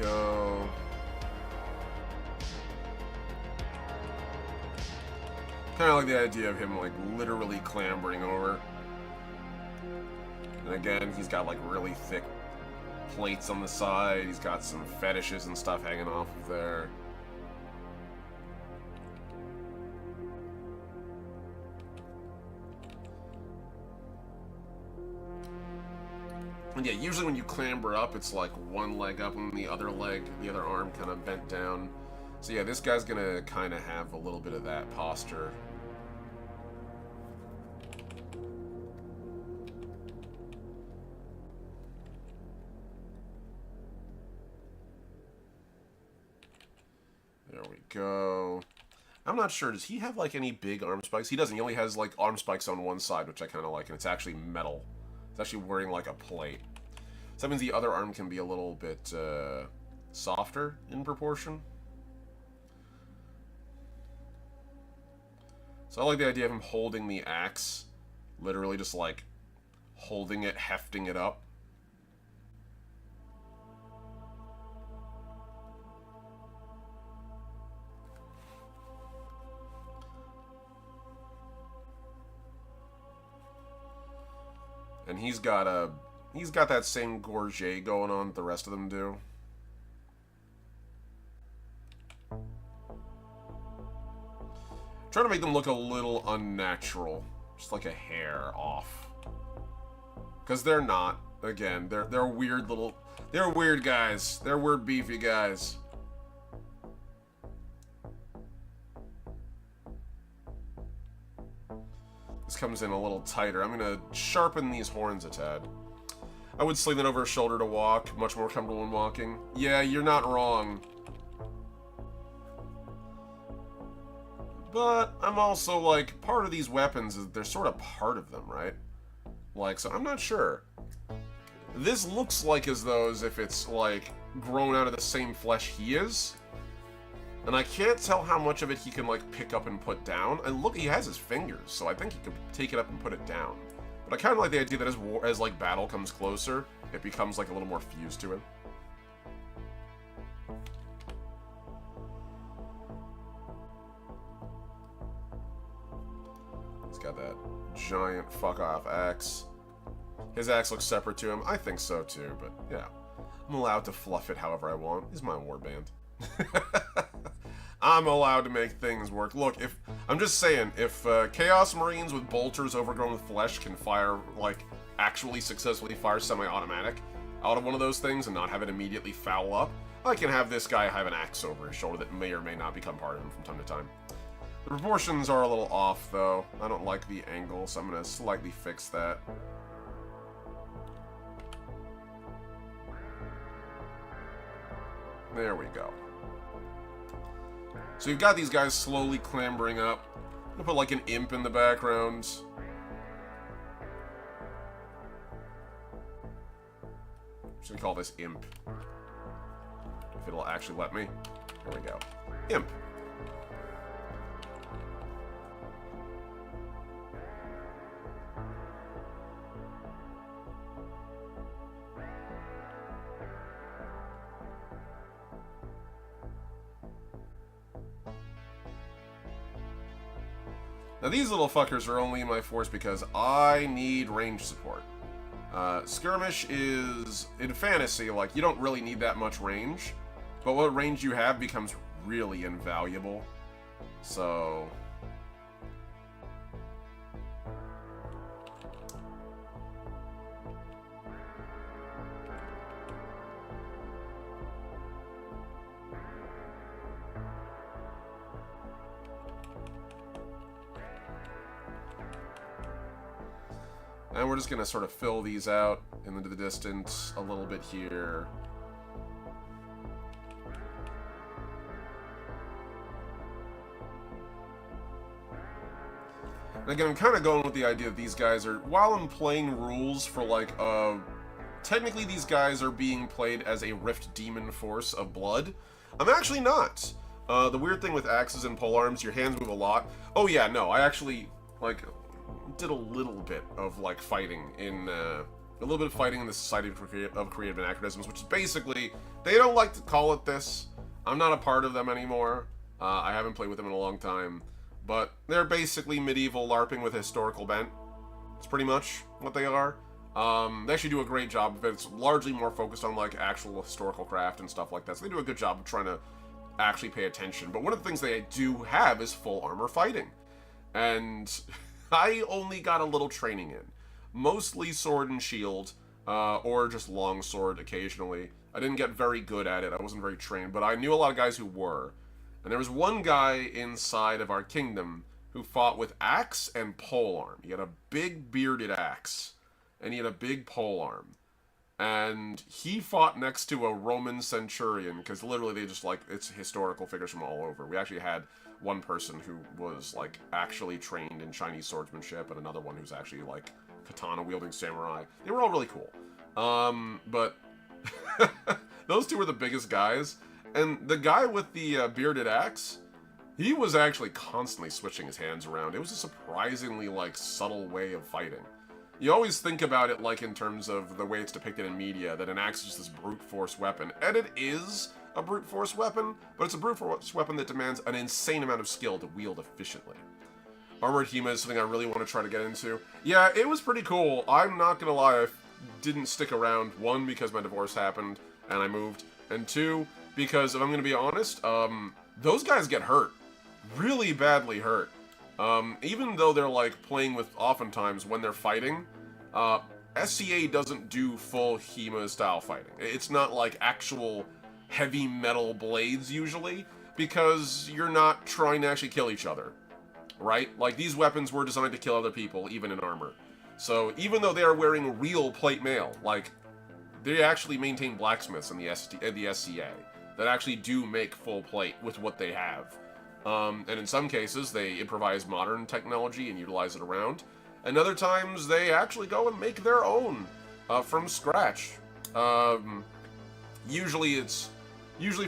Go. Kind of like the idea of him like literally clambering over. And again, he's got like really thick plates on the side. He's got some fetishes and stuff hanging off of there. And yeah, usually when you clamber up, it's like one leg up and the other arm kind of bent down. So yeah, this guy's gonna kind of have a little bit of that posture. There we go. I'm not sure, does he have like any big arm spikes? He doesn't, he only has like arm spikes on one side, which I kind of like, and it's actually metal. It's actually wearing like a plate. So that means the other arm can be a little bit softer in proportion. So I like the idea of him holding the axe. Literally just like holding it, hefting it up. And he's got that same gorget going on that the rest of them do. Trying to make them look a little unnatural, just like a hair off. Because they're not. Again, they're weird little, they're weird guys. They're weird beefy guys. This comes in a little tighter. I'm going to sharpen these horns a tad. I would sling that over a shoulder to walk. Much more comfortable when walking. Yeah, you're not wrong. But I'm also, like, part of these weapons, they're sort of part of them, right? Like, so I'm not sure. This looks like as though as if it's, like, grown out of the same flesh he is. And I can't tell how much of it he can, like, pick up and put down. And look, he has his fingers, so I think he could take it up and put it down. But I kind of like the idea that as like, battle comes closer, it becomes, like, a little more fused to him. He's got that giant fuck-off axe. His axe looks separate to him. I think so, too, but, yeah. I'm allowed to fluff it however I want. It's my warband. I'm allowed to make things work. Look, I'm just saying, if Chaos Marines with bolters overgrown with flesh can fire, like, actually successfully fire semi-automatic out of one of those things and not have it immediately foul up, I can have this guy have an axe over his shoulder that may or may not become part of him from time to time. The proportions are a little off, though. I don't like the angle, so I'm going to slightly fix that. There we go. So you've got these guys slowly clambering up. I'm gonna put like an imp in the background. I'm just gonna call this imp. If it'll actually let me. There we go. Imp. Now these little fuckers are only in my force because I need range support. Skirmish is, in fantasy, like, you don't really need that much range, but what range you have becomes really invaluable. So... And we're just going to sort of fill these out into the distance a little bit here. And again, I'm kind of going with the idea that these guys are, while I'm playing rules for like technically these guys are being played as a Rift Demon force of blood. I'm actually not. The weird thing with axes and polearms, your hands move a lot. Oh yeah, no, I actually, like, did a little bit of, like, fighting in, a little bit of fighting in the Society of Creative Anachronisms, which is basically, they don't like to call it this. I'm not a part of them anymore. I haven't played with them in a long time. But they're basically medieval LARPing with historical bent. It's pretty much what they are. They actually do a great job of it. It's largely more focused on, like, actual historical craft and stuff like that. So they do a good job of trying to actually pay attention. But one of the things they do have is full armor fighting. And I only got a little training in. Mostly sword and shield, or just long sword occasionally. I didn't get very good at it. I wasn't very trained. But I knew a lot of guys who were. And there was one guy inside of our kingdom who fought with axe and polearm. He had a big bearded axe, and he had a big polearm. And he fought next to a Roman centurion, because literally they just, like, it's historical figures from all over. We actually had one person who was, like, actually trained in Chinese swordsmanship, and another one who's actually, like, katana-wielding samurai. They were all really cool. But those two were the biggest guys. And the guy with the bearded axe, he was actually constantly switching his hands around. It was a surprisingly, like, subtle way of fighting. You always think about it, like, in terms of the way it's depicted in media, that an axe is just this brute force weapon. And it is a brute force weapon, but it's a brute force weapon that demands an insane amount of skill to wield efficiently. Armored Hema is something I really want to try to get into. Yeah, it was pretty cool. I'm not gonna lie, I didn't stick around. One, because my divorce happened, and I moved. And two, because if I'm gonna be honest, those guys get hurt. Really badly hurt. Even though they're, like, playing with, oftentimes, when they're fighting, SCA doesn't do full HEMA-style fighting. It's not, like, actual heavy metal blades, usually, because you're not trying to actually kill each other, right? Like, these weapons were designed to kill other people, even in armor. So, even though they are wearing real plate mail, like, they actually maintain blacksmiths in the SCA that actually do make full plate with what they have. And in some cases, they improvise modern technology and utilize it around. And other times, they actually go and make their own from scratch. Usually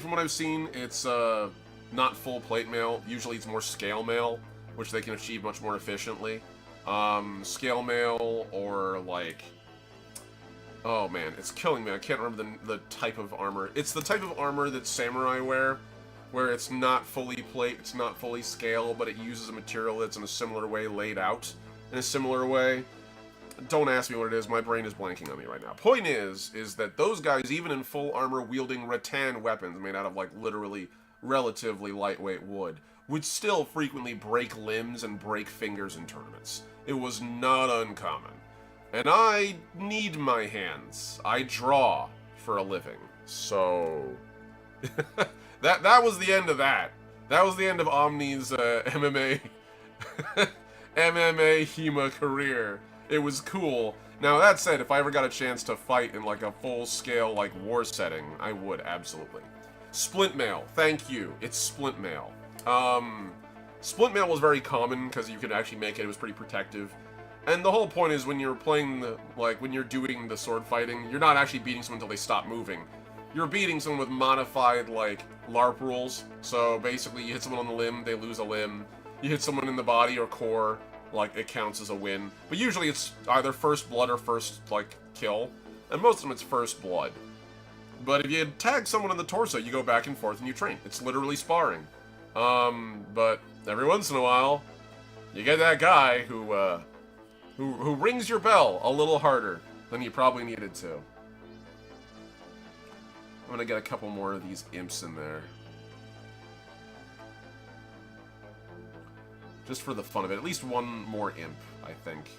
from what I've seen, it's not full plate mail. Usually it's more scale mail, which they can achieve much more efficiently. Scale mail or, like... Oh man, it's killing me. I can't remember the type of armor. It's the type of armor that samurai wear, where it's not fully plate, it's not fully scale, but it uses a material that's in a similar way laid out in a similar way. Don't ask me what it is, my brain is blanking on me right now. Point is that those guys, even in full armor wielding rattan weapons made out of, like, literally relatively lightweight wood, would still frequently break limbs and break fingers in tournaments. It was not uncommon. And I need my hands. I draw for a living. So... that was the end of that. That was the end of Omni's MMA HEMA career. It was cool. Now, that said, if I ever got a chance to fight in, like, a full-scale, like, war setting, I would, absolutely. Splint mail. Thank you. It's splint mail. Splint mail was very common, because you could actually make it. It was pretty protective. And the whole point is when you're playing, when you're doing the sword fighting, you're not actually beating someone until they stop moving. You're beating someone with modified, like, LARP rules. So, basically, you hit someone on the limb, they lose a limb. You hit someone in the body or core, like, it counts as a win. But usually it's either first blood or first, like, kill. And most of them it's first blood. But if you tag someone in the torso, you go back and forth and you train. It's literally sparring. But every once in a while, you get that guy who rings your bell a little harder than you probably needed to. I'm gonna get a couple more of these imps in there. Just for the fun of it. At least one more imp, I think.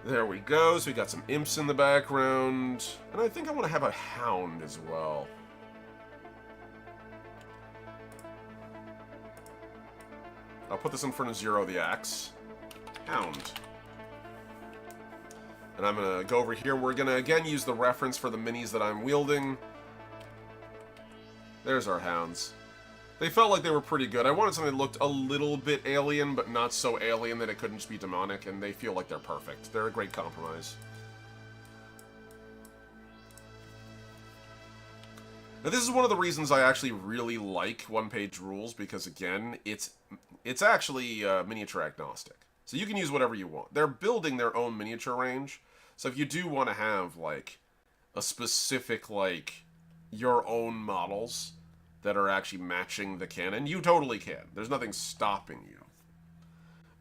There we go. So we got some imps in the background. And I think I want to have a hound as well. I'll put this in front of Zero the Axe. Hound. And I'm going to go over here. We're going to, again, use the reference for the minis that I'm wielding. There's our hounds. They felt like they were pretty good. I wanted something that looked a little bit alien, but not so alien that it couldn't just be demonic, and they feel like they're perfect. They're a great compromise. Now, this is one of the reasons I actually really like OnePageRules, because, again, it's actually miniature agnostic. So you can use whatever you want. They're building their own miniature range, so if you do want to have, like, a specific, like, your own models that are actually matching the canon, you totally can. There's nothing stopping you.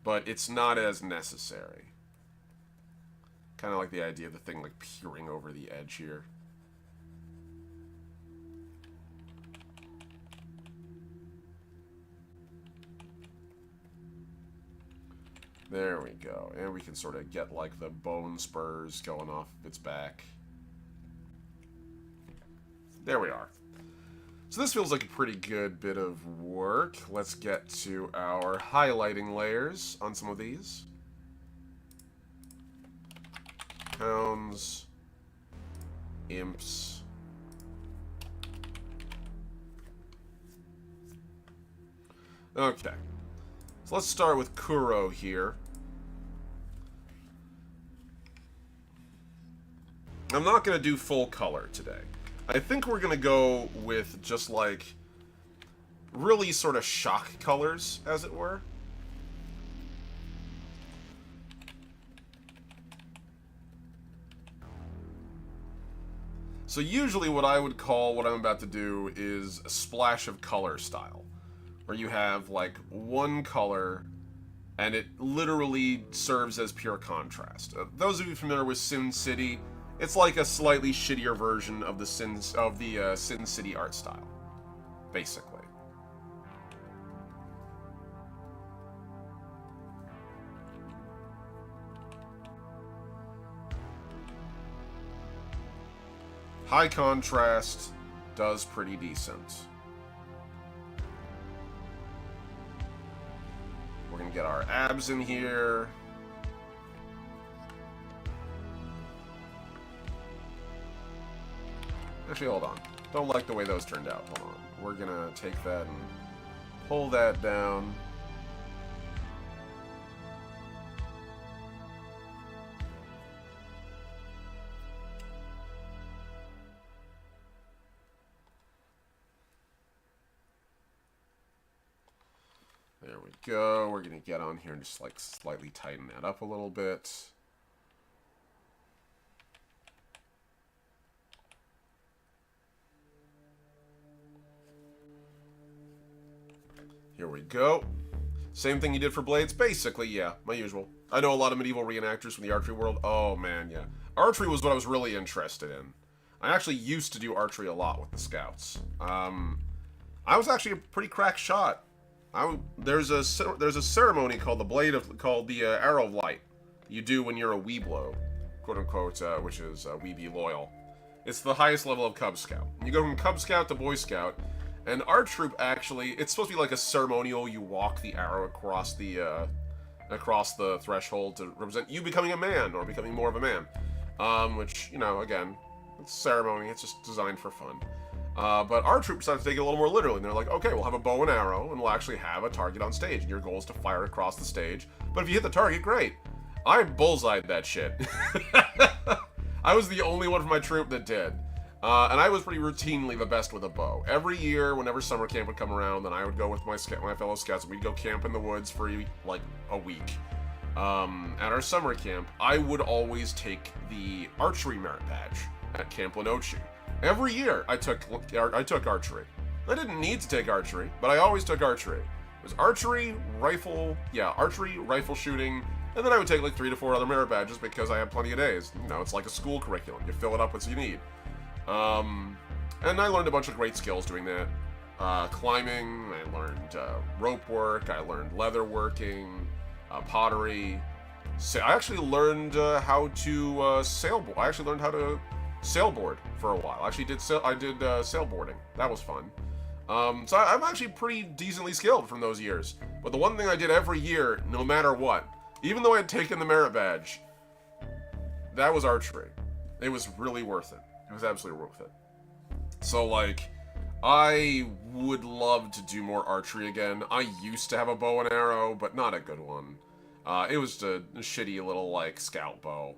But it's not as necessary. Kind of like the idea of the thing, like, peering over the edge here. There we go. And we can sort of get, like, the bone spurs going off its back. There we are. So this feels like a pretty good bit of work. Let's get to our highlighting layers on some of these. Hounds. Imps. Okay. So let's start with Kuro here. I'm not going to do full color today. I think we're going to go with just, like, really sort of shock colors, as it were. So usually what I would call what I'm about to do is a splash of color style, where you have, like, one color, and it literally serves as pure contrast. Those of you familiar with Sin City, it's like a slightly shittier version of the Sin City art style, basically. High contrast does pretty decent. We're gonna get our abs in here. Actually, hold on. Don't like the way those turned out. Hold on. We're gonna take that and pull that down. There we go. We're gonna get on here and just, like, slightly tighten that up a little bit. Here we go. Same thing you did for Blades? Basically, yeah, my usual. I know a lot of medieval reenactors from the archery world. Oh, man, yeah. Archery was what I was really interested in. I actually used to do archery a lot with the Scouts. I was actually a pretty crack shot. There's a ceremony called the Arrow of Light. You do when you're a Weeblo, quote unquote, which is Weebie loyal. It's the highest level of Cub Scout. You go from Cub Scout to Boy Scout, and our troop actually, it's supposed to be like a ceremonial. You walk the arrow across the threshold to represent you becoming a man or becoming more of a man. Which, you know, again, it's a ceremony. It's just designed for fun. But our troop decided to take it a little more literally, and they're like, okay, we'll have a bow and arrow, and we'll actually have a target on stage, and your goal is to fire across the stage. But if you hit the target, great. I bullseyed that shit. I was the only one from my troop that did. And I was pretty routinely the best with a bow. Every year, whenever summer camp would come around, then I would go with my fellow scouts, and we'd go camp in the woods for, like, a week. At our summer camp, I would always take the archery merit badge at Camp Lenoche. Every year, I took archery. I didn't need to take archery, but I always took archery. It was archery, rifle shooting, and then I would take like 3 to 4 other merit badges because I had plenty of days. You know, it's like a school curriculum. You fill it up with what you need. And I learned a bunch of great skills doing that. Climbing, I learned rope work, I learned leather working, pottery. So I actually learned how to sailboard. I actually learned how to sailboard for a while. I actually did sailboarding. That was fun. So I'm actually pretty decently skilled from those years. But the one thing I did every year, no matter what, even though I had taken the merit badge, that was archery. It was really worth it. It was absolutely worth it. So, like, I would love to do more archery again. I used to have a bow and arrow, but not a good one. It was a shitty little, like, scout bow.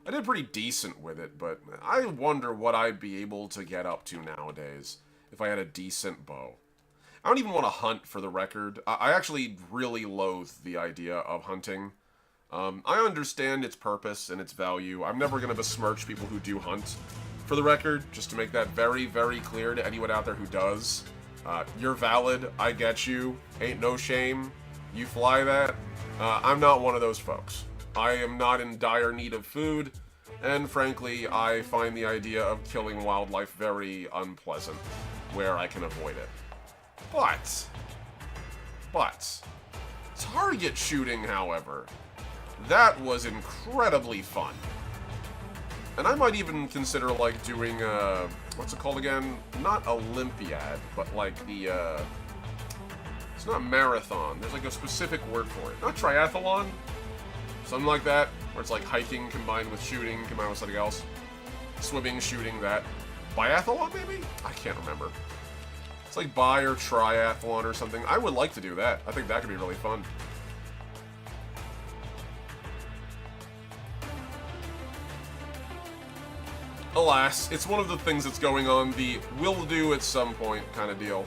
I did pretty decent with it, but I wonder what I'd be able to get up to nowadays if I had a decent bow. I don't even want to hunt, for the record. I actually really loathe the idea of hunting. I understand its purpose and its value. I'm never going to besmirch people who do hunt, for the record, just to make that very, very clear to anyone out there who does. You're valid, I get you, ain't no shame, you fly that. I'm not one of those folks. I am not in dire need of food, and frankly, I find the idea of killing wildlife very unpleasant, where I can avoid it. But, target shooting, however, that was incredibly fun. And I might even consider, like, doing, what's it called again? Not Olympiad, but, like, the, it's not marathon. There's, like, a specific word for it. Not triathlon? Something like that, where it's, like, hiking combined with shooting, combined with something else. Swimming, shooting, that. Biathlon, maybe? I can't remember. It's like bi or triathlon or something. I would like to do that. I think that could be really fun. Alas, it's one of the things that's going on the will do at some point kind of deal.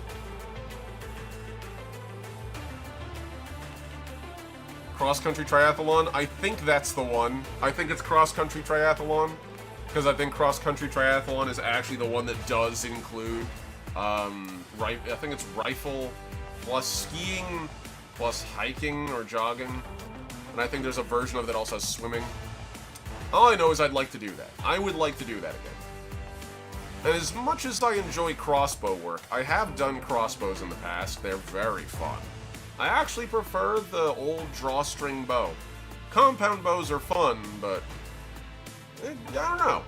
Cross-country triathlon? I think that's the one. I think it's cross-country triathlon, because I think cross-country triathlon is actually the one that does include, I think it's rifle plus skiing plus hiking or jogging, and I think there's a version of that also has swimming. All I know is I'd like to do that. I would like to do that again. And as much as I enjoy crossbow work, I have done crossbows in the past. They're very fun. I actually prefer the old drawstring bow. Compound bows are fun, but I don't know.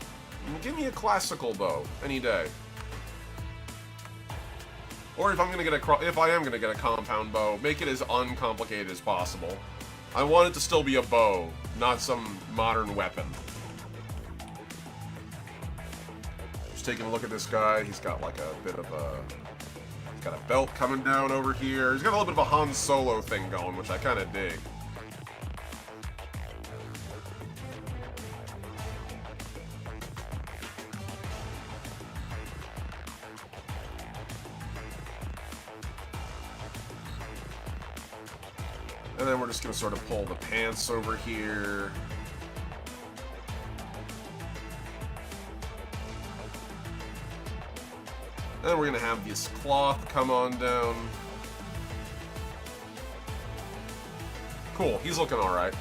Give me a classical bow any day. Or if I am gonna get a compound bow, make it as uncomplicated as possible. I want it to still be a bow, not some modern weapon. Just taking a look at this guy. He's got like a bit of a... He's got a belt coming down over here. He's got a little bit of a Han Solo thing going, which I kind of dig. And then we're just going to sort of pull the pants over here. And then we're going to have this cloth come on down. Cool, he's looking alright.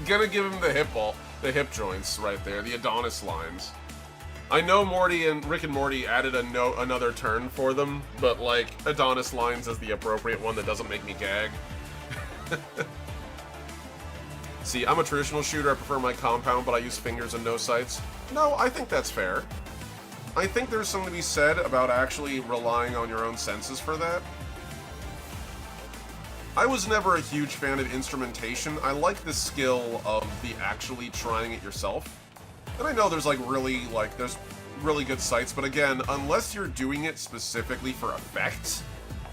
Gonna give him the hip joints right there, the Adonis lines. I know Rick and Morty added another turn for them, but like Adonis lines is the appropriate one that doesn't make me gag. See, I'm a traditional shooter. I prefer my compound, but I use fingers and no sights. No, I think that's fair. I think there's something to be said about actually relying on your own senses for that. I was never a huge fan of instrumentation. I like the skill of the actually trying it yourself. And I know there's there's really good sights, but again, unless you're doing it specifically for effect,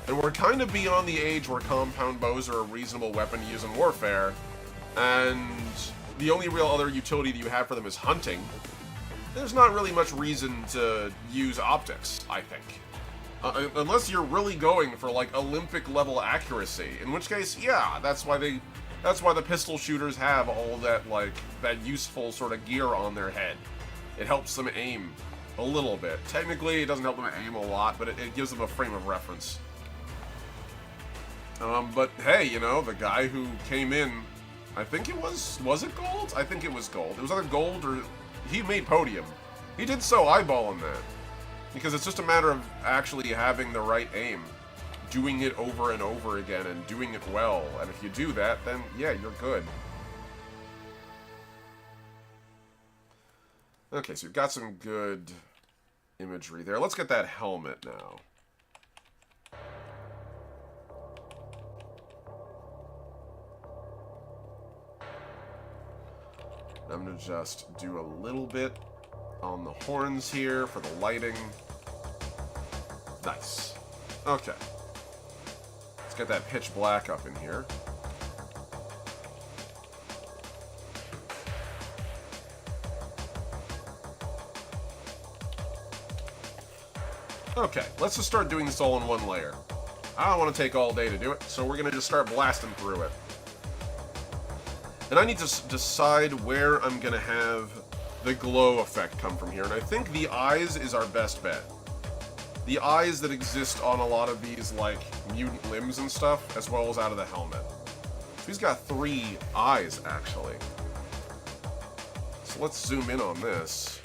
and we're kind of beyond the age where compound bows are a reasonable weapon to use in warfare, and the only real other utility that you have for them is hunting, there's not really much reason to use optics, I think. Unless you're really going for like Olympic level accuracy, in which case, yeah, that's why the pistol shooters have all that that useful sort of gear on their head. It helps them aim a little bit. Technically, it doesn't help them aim a lot, but it gives them a frame of reference. But hey, you know, the guy who came in, I think it was it gold? I think it was gold. It was either gold or he made podium. He did so eyeballing that. Because it's just a matter of actually having the right aim. doing it over and over again and doing it well. And if you do that, then yeah, you're good. Okay, so we've got some good imagery there. Let's get that helmet now. I'm going to just do a little bit on the horns here for the lighting. Nice. Okay. Let's get that pitch black up in here. Okay, let's just start doing this all in one layer. I don't want to take all day to do it, so we're going to just start blasting through it. And I need to decide where I'm going to have the glow effect come from here. And I think the eyes is our best bet. The eyes that exist on a lot of these, like, mutant limbs and stuff, as well as out of the helmet. So he's got 3 eyes, actually. So let's zoom in on this.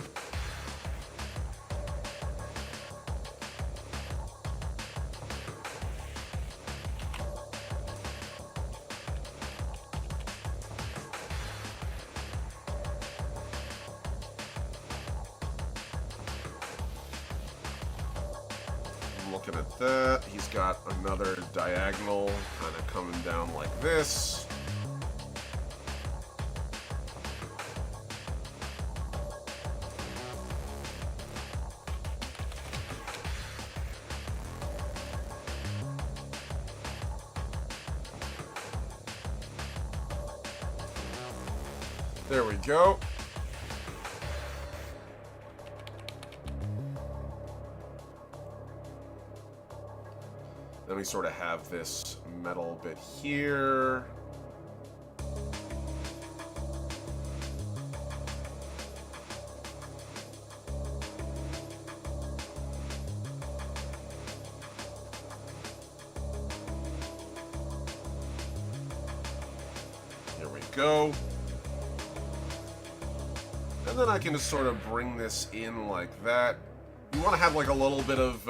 Looking at that, he's got another diagonal kind of coming down like this. There we go. Then we sort of have this metal bit here. Here we go. And then I can just sort of bring this in like that. You want to have like a little bit of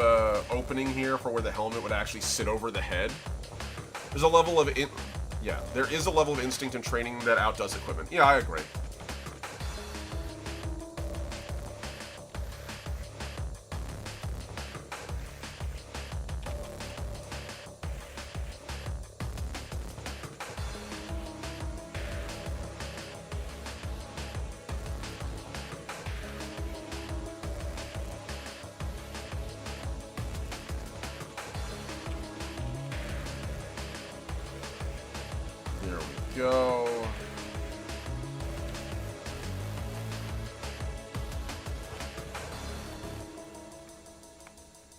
opening here for where the helmet would actually sit over the head. There's a level of there is a level of instinct and training that outdoes equipment. Yeah, I agree. Go.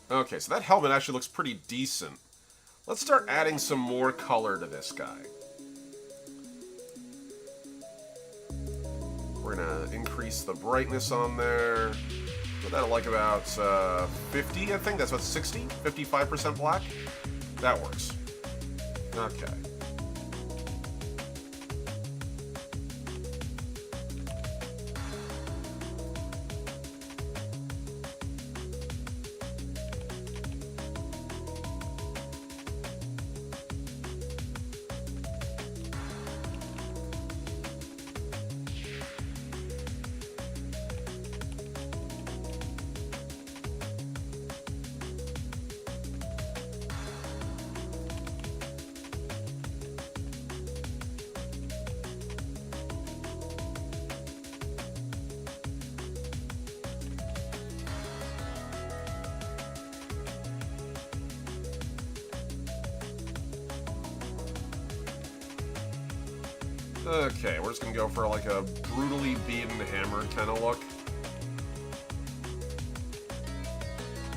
Okay, so that helmet actually looks pretty decent. Let's start adding some more color to this guy. We're gonna increase the brightness on there. Put that at like about 50, I think. That's what, 60? 55% black? That works. Okay. Okay, we're just gonna go for like a brutally beaten, hammered kind of look.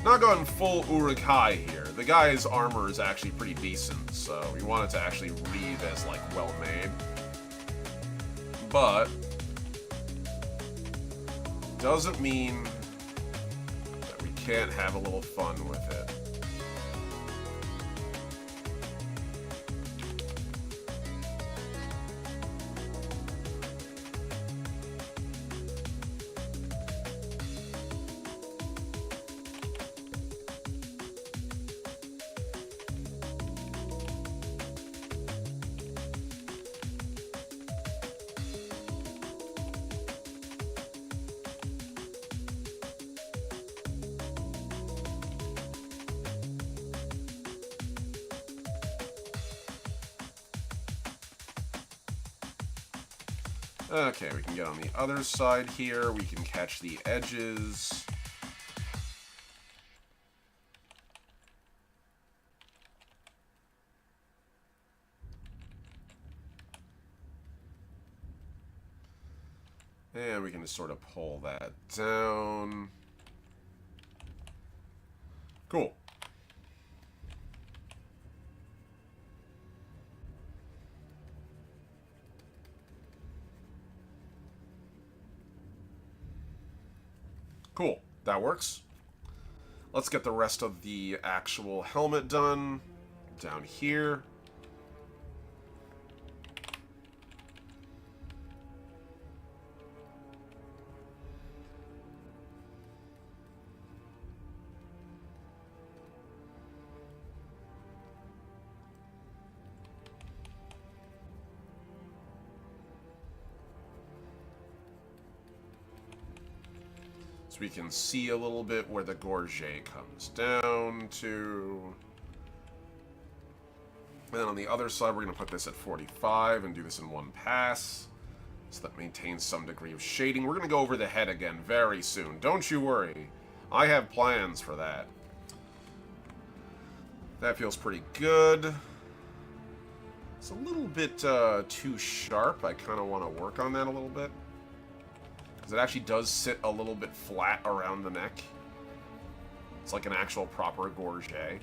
Not going full Uruk-hai here. The guy's armor is actually pretty decent, so we want it to actually read as like well made. But doesn't mean that we can't have a little fun with it. Okay, we can get on the other side here. We can catch the edges. And we can just sort of pull that down. Cool. Cool. That works. Let's get the rest of the actual helmet done. Down here. We can see a little bit where the gorget comes down to. And then on the other side, we're going to put this at 45 and do this in one pass. So that maintains some degree of shading. We're going to go over the head again very soon. Don't you worry. I have plans for that. That feels pretty good. It's a little bit too sharp. I kind of want to work on that a little bit. It actually does sit a little bit flat around the neck. It's like an actual proper gorget.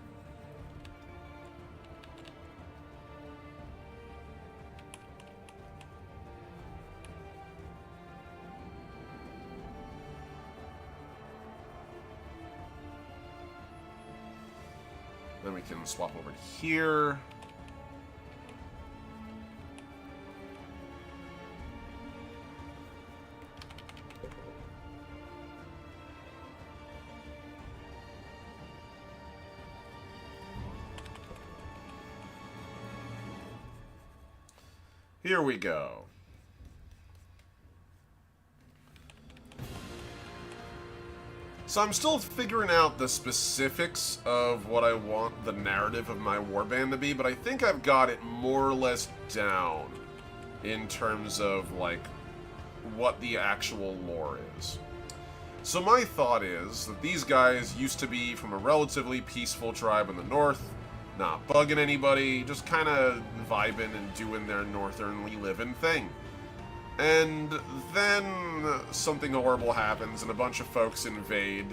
Then we can swap over to here. Here we go. So I'm still figuring out the specifics of what I want the narrative of my warband to be, but I think I've got it more or less down in terms of, like, what the actual lore is. So my thought is that these guys used to be from a relatively peaceful tribe in the north, not bugging anybody, just kind of vibing and doing their northernly living thing. And then something horrible happens and a bunch of folks invade.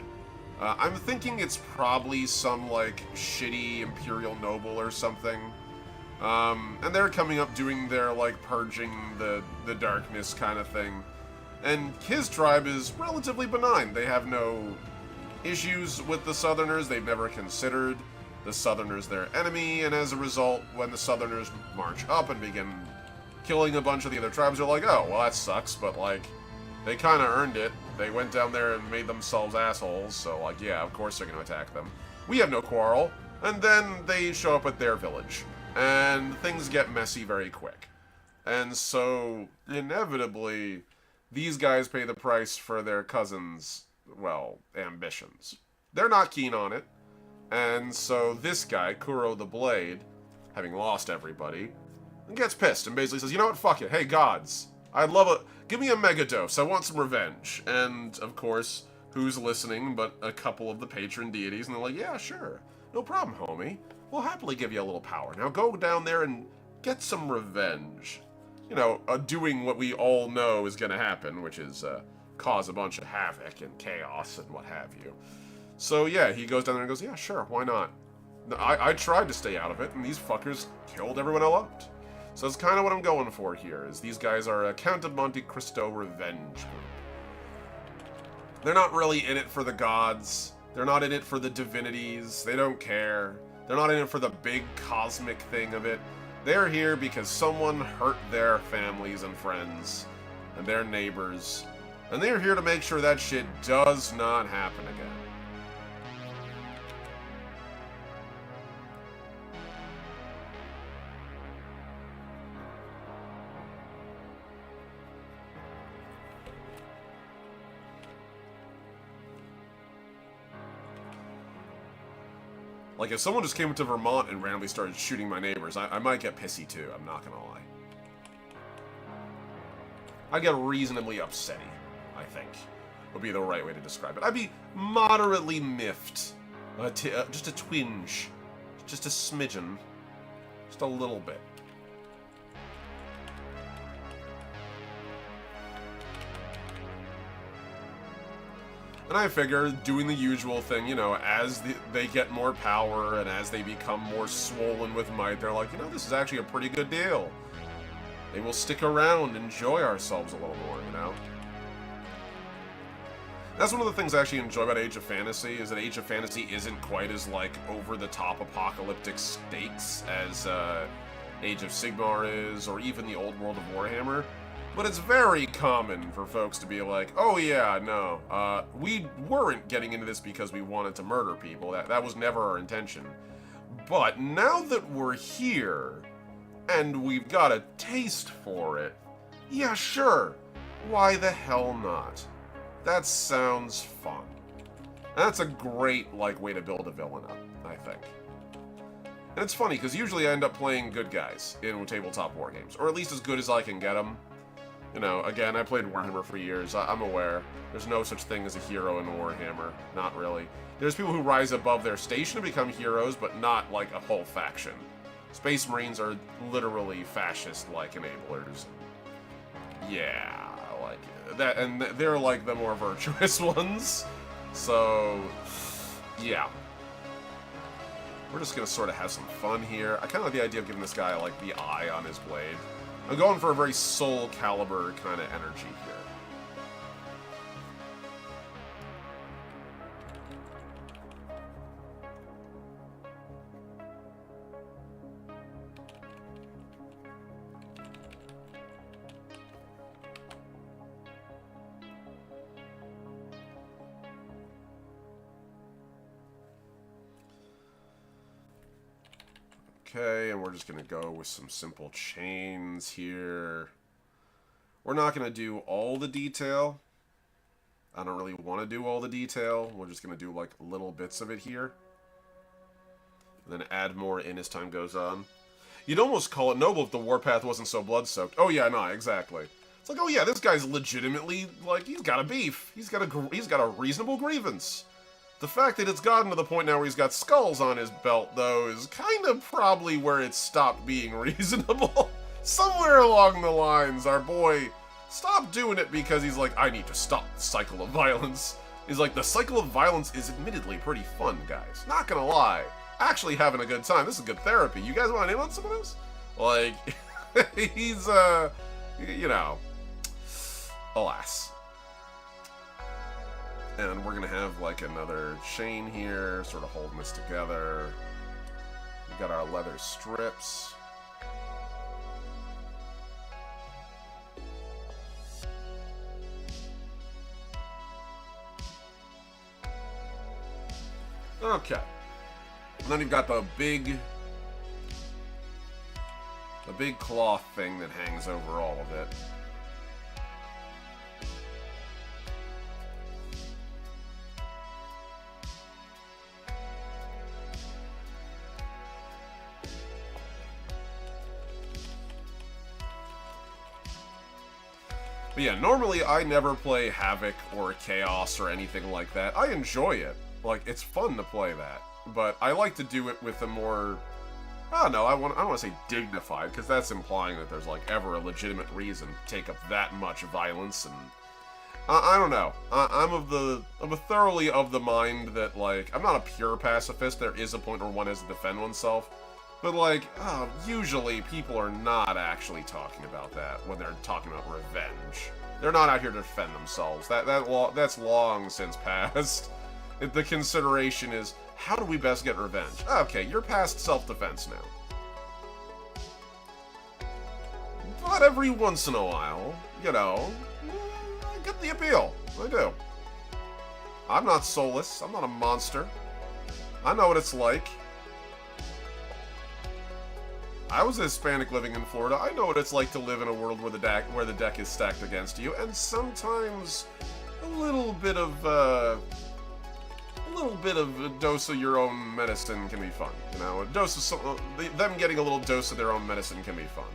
I'm thinking it's probably some, like, shitty imperial noble or something. And they're coming up doing their, like, purging the darkness kind of thing. And his tribe is relatively benign. They have no issues with the Southerners. They've never considered the Southerners their enemy, and as a result, when the Southerners march up and begin killing a bunch of the other tribes, they're like, oh, well, that sucks, but, like, they kind of earned it. They went down there and made themselves assholes, so, like, yeah, of course they're going to attack them. We have no quarrel. And then they show up at their village, and things get messy very quick. And so, inevitably, these guys pay the price for their cousins', well, ambitions. They're not keen on it. And so this guy, Kuro the Blade, having lost everybody, gets pissed and basically says, you know what, fuck it. Hey, gods, I'd love a... Give me a mega dose. I want some revenge. And, of course, who's listening but a couple of the patron deities? And they're like, yeah, sure. No problem, homie. We'll happily give you a little power. Now go down there and get some revenge. You know, doing what we all know is going to happen, which is cause a bunch of havoc and chaos and what have you. So, yeah, he goes down there and goes, yeah, sure, why not? I tried to stay out of it, and these fuckers killed everyone I loved. So that's kind of what I'm going for here, is these guys are a Count of Monte Cristo revenge group. They're not really in it for the gods. They're not in it for the divinities. They don't care. They're not in it for the big cosmic thing of it. They're here because someone hurt their families and friends and their neighbors. And they're here to make sure that shit does not happen again. Like, if someone just came into Vermont and randomly started shooting my neighbors, I might get pissy too, I'm not gonna lie. I'd get reasonably upsetty, I think, would be the right way to describe it. I'd be moderately miffed. Just a twinge. Just a smidgen. Just a little bit. And I figure, doing the usual thing, you know, as they get more power and as they become more swollen with might, they're like, you know, this is actually a pretty good deal. They will stick around, enjoy ourselves a little more, you know? That's one of the things I actually enjoy about Age of Fantasy, is that Age of Fantasy isn't quite as, like, over-the-top apocalyptic stakes as Age of Sigmar is, or even the old world of Warhammer. But it's very common for folks to be like, oh yeah, no, we weren't getting into this because we wanted to murder people. That was never our intention. But now that we're here, and we've got a taste for it, yeah, sure, why the hell not? That sounds fun. And that's a great, like, way to build a villain up, I think. And it's funny, because usually I end up playing good guys in tabletop war games, or at least as good as I can get them. You know, again, I played Warhammer for years. I'm aware. There's no such thing as a hero in Warhammer. Not really. There's people who rise above their station to become heroes, but not, like, a whole faction. Space Marines are literally fascist-like enablers. Yeah, like that, and they're, like, the more virtuous ones. So, yeah. We're just gonna sort of have some fun here. I kind of like the idea of giving this guy, like, the eye on his blade. I'm going for a very Soul Calibur kind of energy here. Okay, and we're just going to go with some simple chains here. We're not going to do all the detail. I don't really want to do all the detail. We're just going to do, like, little bits of it here. And then add more in as time goes on. You'd almost call it noble if the warpath wasn't so blood-soaked. Oh, yeah, no, exactly. It's like, oh, yeah, this guy's legitimately, like, he's got a beef. He's got a reasonable grievance. The fact that it's gotten to the point now where he's got skulls on his belt, though, is kind of probably where it stopped being reasonable. Somewhere along the lines, our boy stopped doing it because he's like, I need to stop the cycle of violence. He's like, the cycle of violence is admittedly pretty fun, guys. Not gonna lie. Actually having a good time. This is good therapy. You guys want to name on some of this? Like, he's, you know, alas. And we're going to have, like, another chain here, sort of holding this together. We've got our leather strips. Okay. And then you've got the big cloth thing that hangs over all of it. But yeah, normally I never play Havoc or Chaos or anything like that. I enjoy it. Like, it's fun to play that. But I like to do it with a more, I don't know, I don't want to say dignified, because that's implying that there's, like, ever a legitimate reason to take up that much violence, and I don't know. I'm thoroughly of the mind that, like, I'm not a pure pacifist. There is a point where one has to defend oneself. But, like, usually people are not actually talking about that when they're talking about revenge. They're not out here to defend themselves. That's long since passed. The consideration is, how do we best get revenge? Okay, you're past self-defense now. But every once in a while, you know, I get the appeal. I do. I'm not soulless. I'm not a monster. I know what it's like. I was a Hispanic living in Florida. I know what it's like to live in a world where the deck is stacked against you, and sometimes a little bit of a dose of your own medicine can be fun. You know, a dose of them getting a little dose of their own medicine can be fun.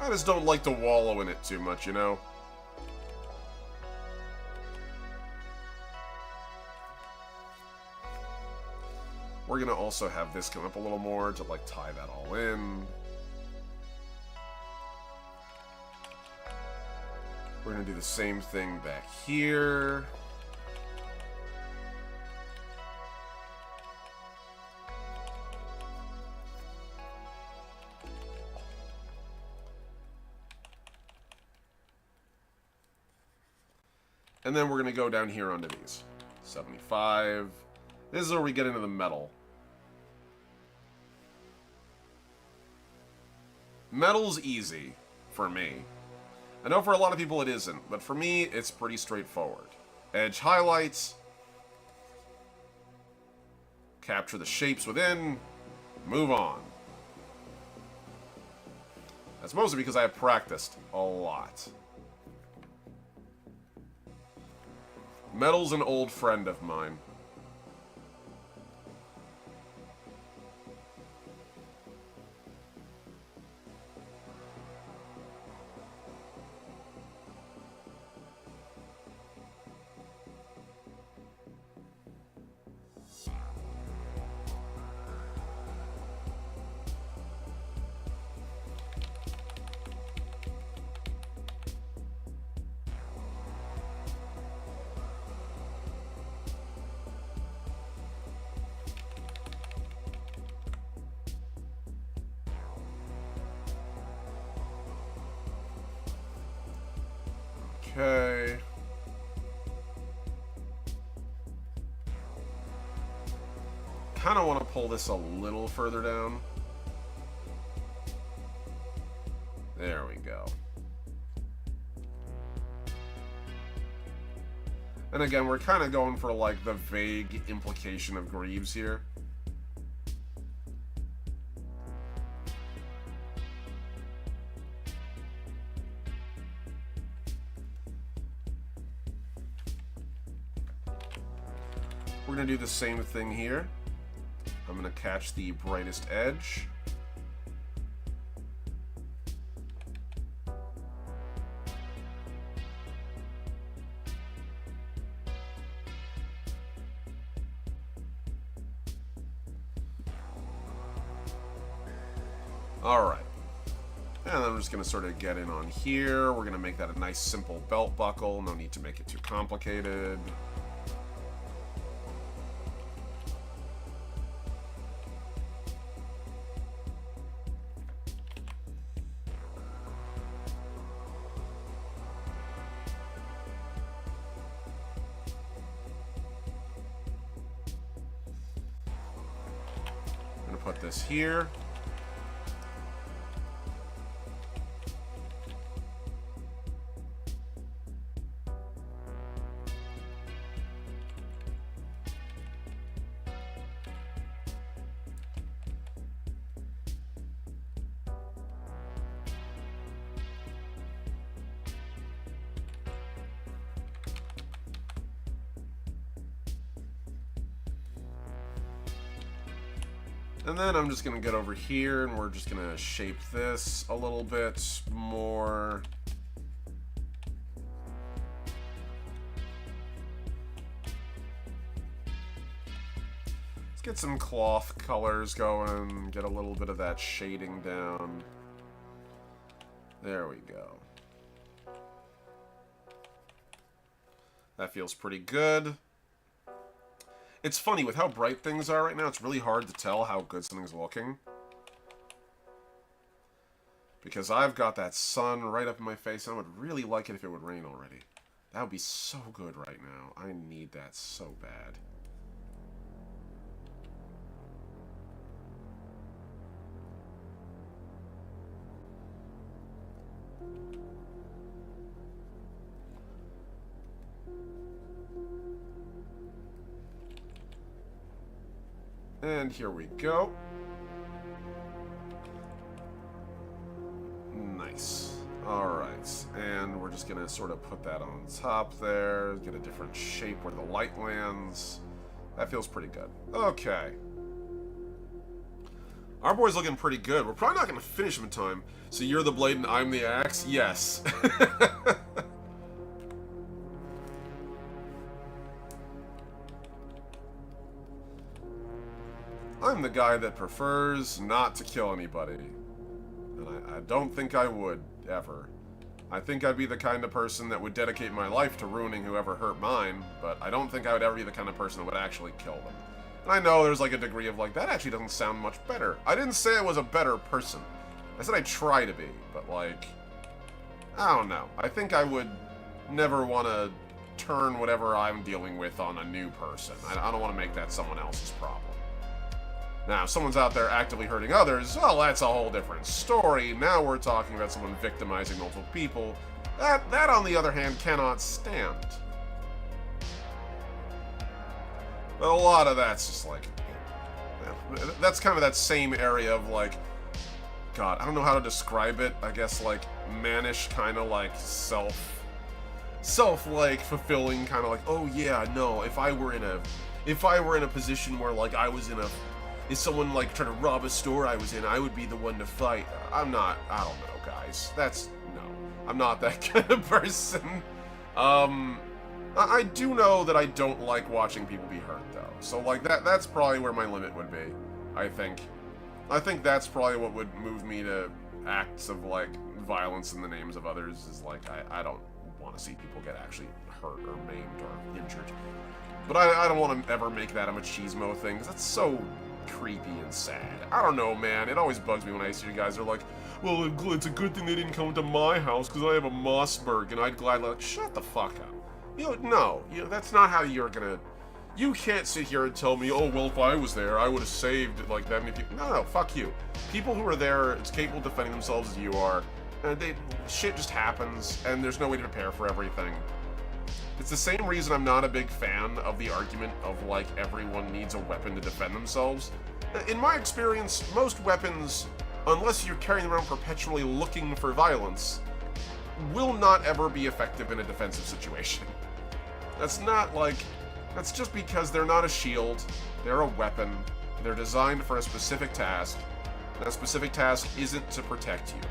I just don't like to wallow in it too much, you know? We're gonna also have this come up a little more to, like, tie that all in. We're gonna do the same thing back here. And then we're going to go down here onto these. 75. This is where we get into the metal. Metal's easy for me. I know for a lot of people it isn't, but for me it's pretty straightforward. Edge highlights. Capture the shapes within. Move on. That's mostly because I have practiced a lot. Metal's an old friend of mine. Okay. Kind of want to pull this a little further down. There we go. And again, we're kind of going for like the vague implication of Greaves here. We're going to do the same thing here. I'm going to catch the brightest edge. Alright. And then I'm just going to sort of get in on here. We're going to make that a nice simple belt buckle. No need to make it too complicated. Put this here. And then I'm just going to get over here and we're just going to shape this a little bit more. Let's get some cloth colors going, get a little bit of that shading down. There we go. That feels pretty good. It's funny, with how bright things are right now, it's really hard to tell how good something's looking. Because I've got that sun right up in my face, and I would really like it if it would rain already. That would be so good right now. I need that so bad. And here we go. Nice. Alright, and we're just going to sort of put that on top there, get a different shape where the light lands. That feels pretty good. Okay. Our boy's looking pretty good. We're probably not going to finish him in time. So you're the blade and I'm the axe? Yes. I'm the guy that prefers not to kill anybody. And I don't think I would, ever. I think I'd be the kind of person that would dedicate my life to ruining whoever hurt mine, but I don't think I would ever be the kind of person that would actually kill them. And I know there's like a degree of like, that actually doesn't sound much better. I didn't say I was a better person. I said I try to be, but like, I don't know. I think I would never want to turn whatever I'm dealing with on a new person. I don't want to make that someone else's problem. Now, if someone's out there actively hurting others, well, that's a whole different story. Now we're talking about someone victimizing multiple people. That on the other hand, cannot stand. But a lot of that's just like... that's kind of that same area of like... God, I don't know how to describe it. I guess like mannish kind of like self like fulfilling kind of like, oh yeah, no, if I were in a position where like I was in a... Is someone, like, trying to rob a store I was in, I would be the one to fight. I don't know, guys. No. I'm not that kind of person. I do know that I don't like watching people be hurt, though. So, like, that's probably where my limit would be, I think. I think that's probably what would move me to acts of, like, violence in the names of others, is, like, I don't want to see people get actually hurt or maimed or injured. But I don't want to ever make that a machismo thing, because that's so... creepy and sad. I don't know, man. It always bugs me when I see you guys are like, well, it's a good thing they didn't come to my house because I have a Mossberg, and I'd gladly like, shut the fuck up. No, that's not how you're gonna... You can't sit here and tell me, oh, well, if I was there, I would have saved, like, that many people. No, fuck you. People who are there, as capable of defending themselves as you are, shit just happens, and there's no way to prepare for everything. It's the same reason I'm not a big fan of the argument of, like, everyone needs a weapon to defend themselves. In my experience, most weapons, unless you're carrying them around perpetually looking for violence, will not ever be effective in a defensive situation. That's not, like... That's just because they're not a shield, they're a weapon, they're designed for a specific task, and that specific task isn't to protect you.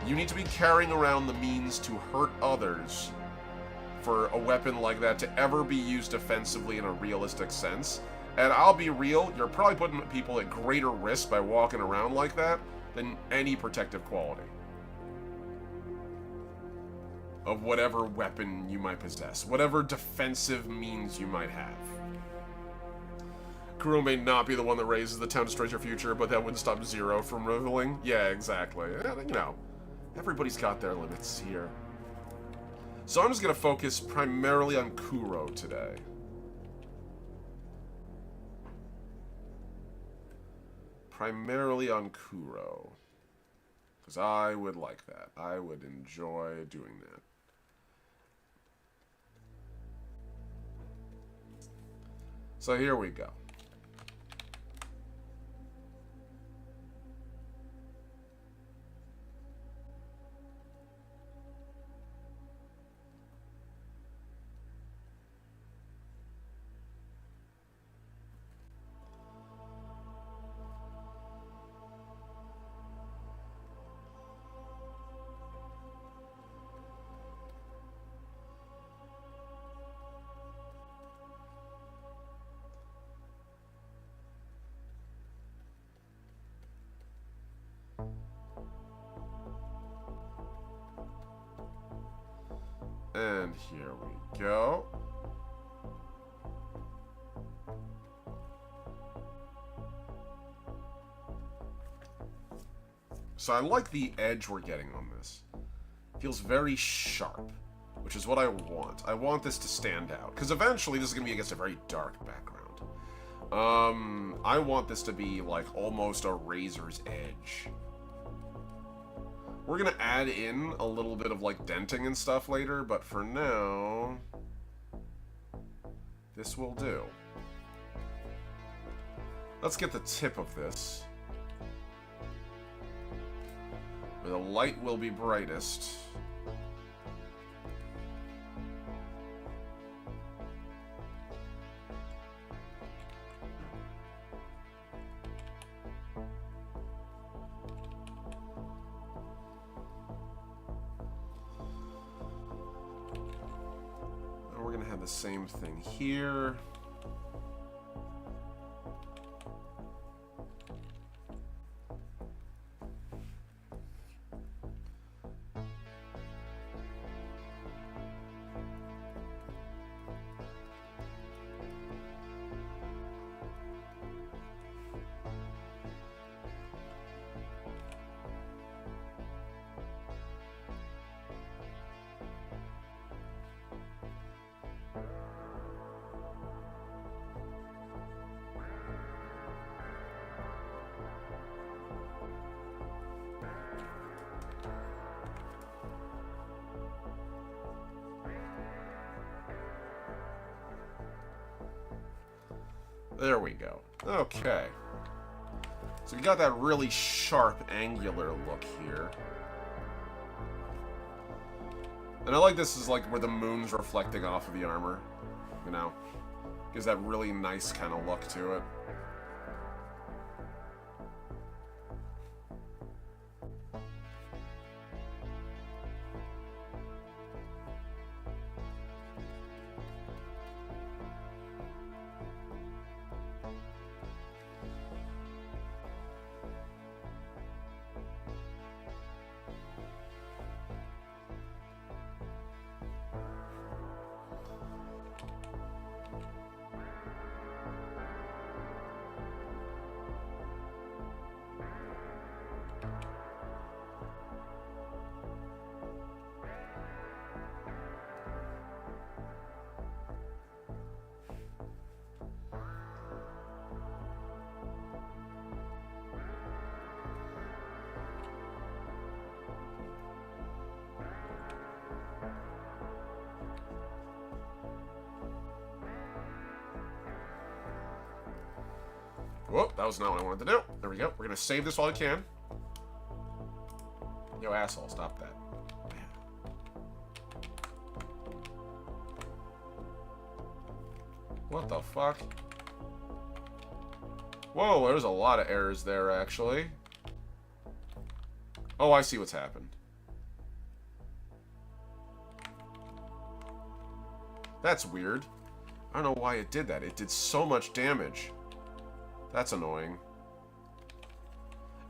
You need to be carrying around the means to hurt others for a weapon like that to ever be used defensively in a realistic sense. And I'll be real, you're probably putting people at greater risk by walking around like that than any protective quality of whatever weapon you might possess, whatever defensive means you might have. Kuro may not be the one that raises the town destroys your future, but that wouldn't stop Zero from reveling. Yeah, exactly. You know, everybody's got their limits here. So I'm just going to focus primarily on Kuro today. Primarily on Kuro. Because I would like that. I would enjoy doing that. So here we go. And here we go. So I like the edge we're getting on this. It feels very sharp, which is what I want. I want this to stand out, because eventually this is going to be against a very dark background. I want this to be like almost a razor's edge. We're going to add in a little bit of like denting and stuff later, but for now, this will do. Let's get the tip of this, where the light will be brightest. the same thing here. There we go. Okay. So we got that really sharp, angular look here. And I like this is like where the moon's reflecting off of the armor. You know? Gives that really nice kind of look to it. Whoop, that was not what I wanted to do. There we go. We're going to save this while we can. Yo, asshole, stop that. What the fuck? Whoa, there's a lot of errors there, actually. Oh, I see what's happened. That's weird. I don't know why it did that. It did so much damage. That's annoying.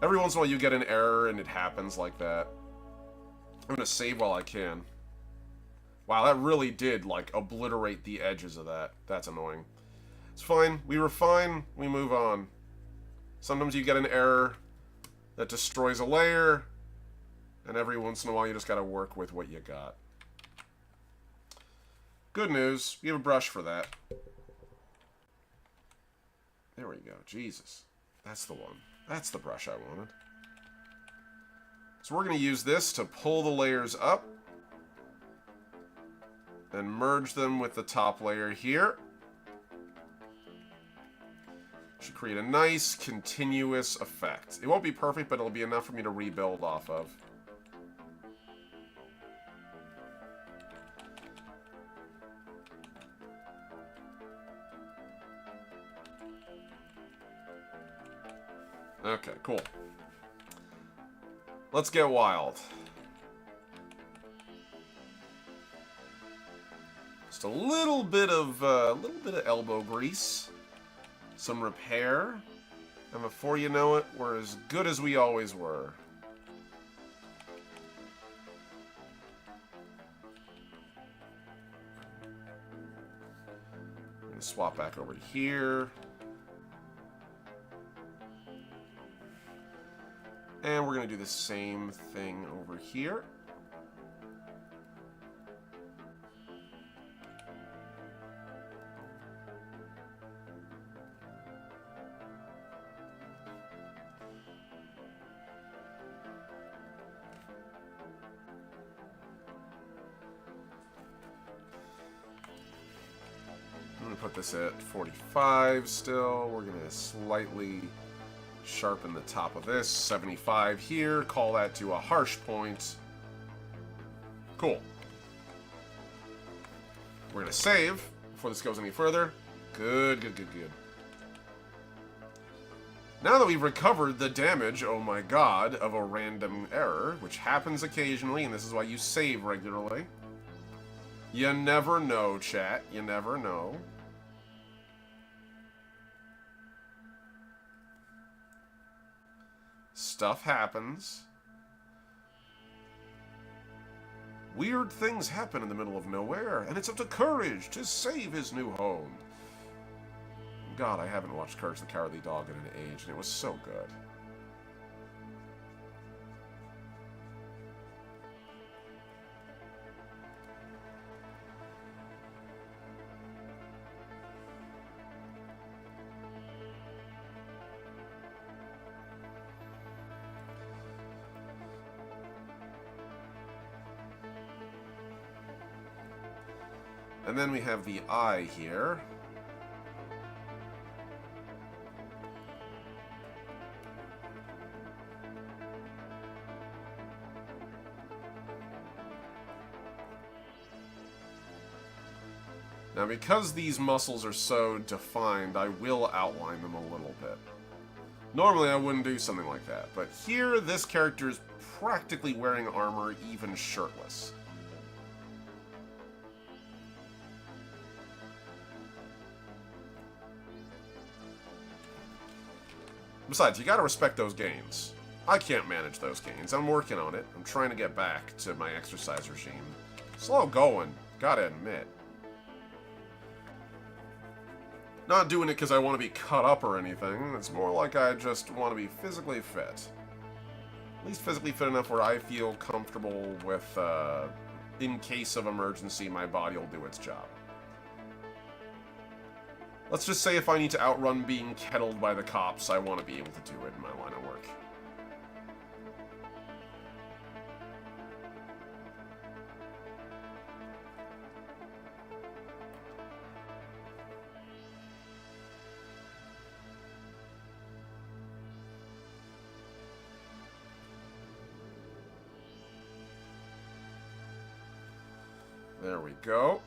Every once in a while you get an error and it happens like that. I'm gonna save while I can. Wow, that really did, like, obliterate the edges of that. That's annoying. It's fine. We were fine. We move on. Sometimes you get an error that destroys a layer, and every once in a while you just gotta work with what you got. Good news. We have a brush for that. There we go. Jesus. That's the one. That's the brush I wanted. So we're going to use this to pull the layers up and merge them with the top layer here. Should create a nice, continuous effect. It won't be perfect, but it'll be enough for me to rebuild off of. Okay, cool. Let's get wild. Just a little bit of elbow grease, some repair, and before you know it, we're as good as we always were. I'm gonna swap back over to here. And we're going to do the same thing over here. I'm going to put this at 45 still. We're going to slightly sharpen the top of this. 75 here. Call that to a harsh point. Cool. We're going to save before this goes any further. Good, good, good, good. Now that we've recovered the damage, oh my god, of a random error, which happens occasionally, and this is why you save regularly, You never know, chat. You never know. Stuff happens. Weird things happen in the middle of nowhere, and it's up to Courage to save his new home. God, I haven't watched Courage the Cowardly Dog in an age, and it was so good. And then we have the eye here. Now, because these muscles are so defined, I will outline them a little bit. Normally, I wouldn't do something like that, but here, this character is practically wearing armor, even shirtless. Besides, you gotta respect those gains. I can't manage those gains. I'm working on it. I'm trying to get back to my exercise regime. Slow going, gotta admit. Not doing it because I want to be cut up or anything. It's more like I just want to be physically fit. At least physically fit enough where I feel comfortable with, in case of emergency, my body will do its job. Let's just say if I need to outrun being kettled by the cops, I want to be able to do it in my line of work. There we go.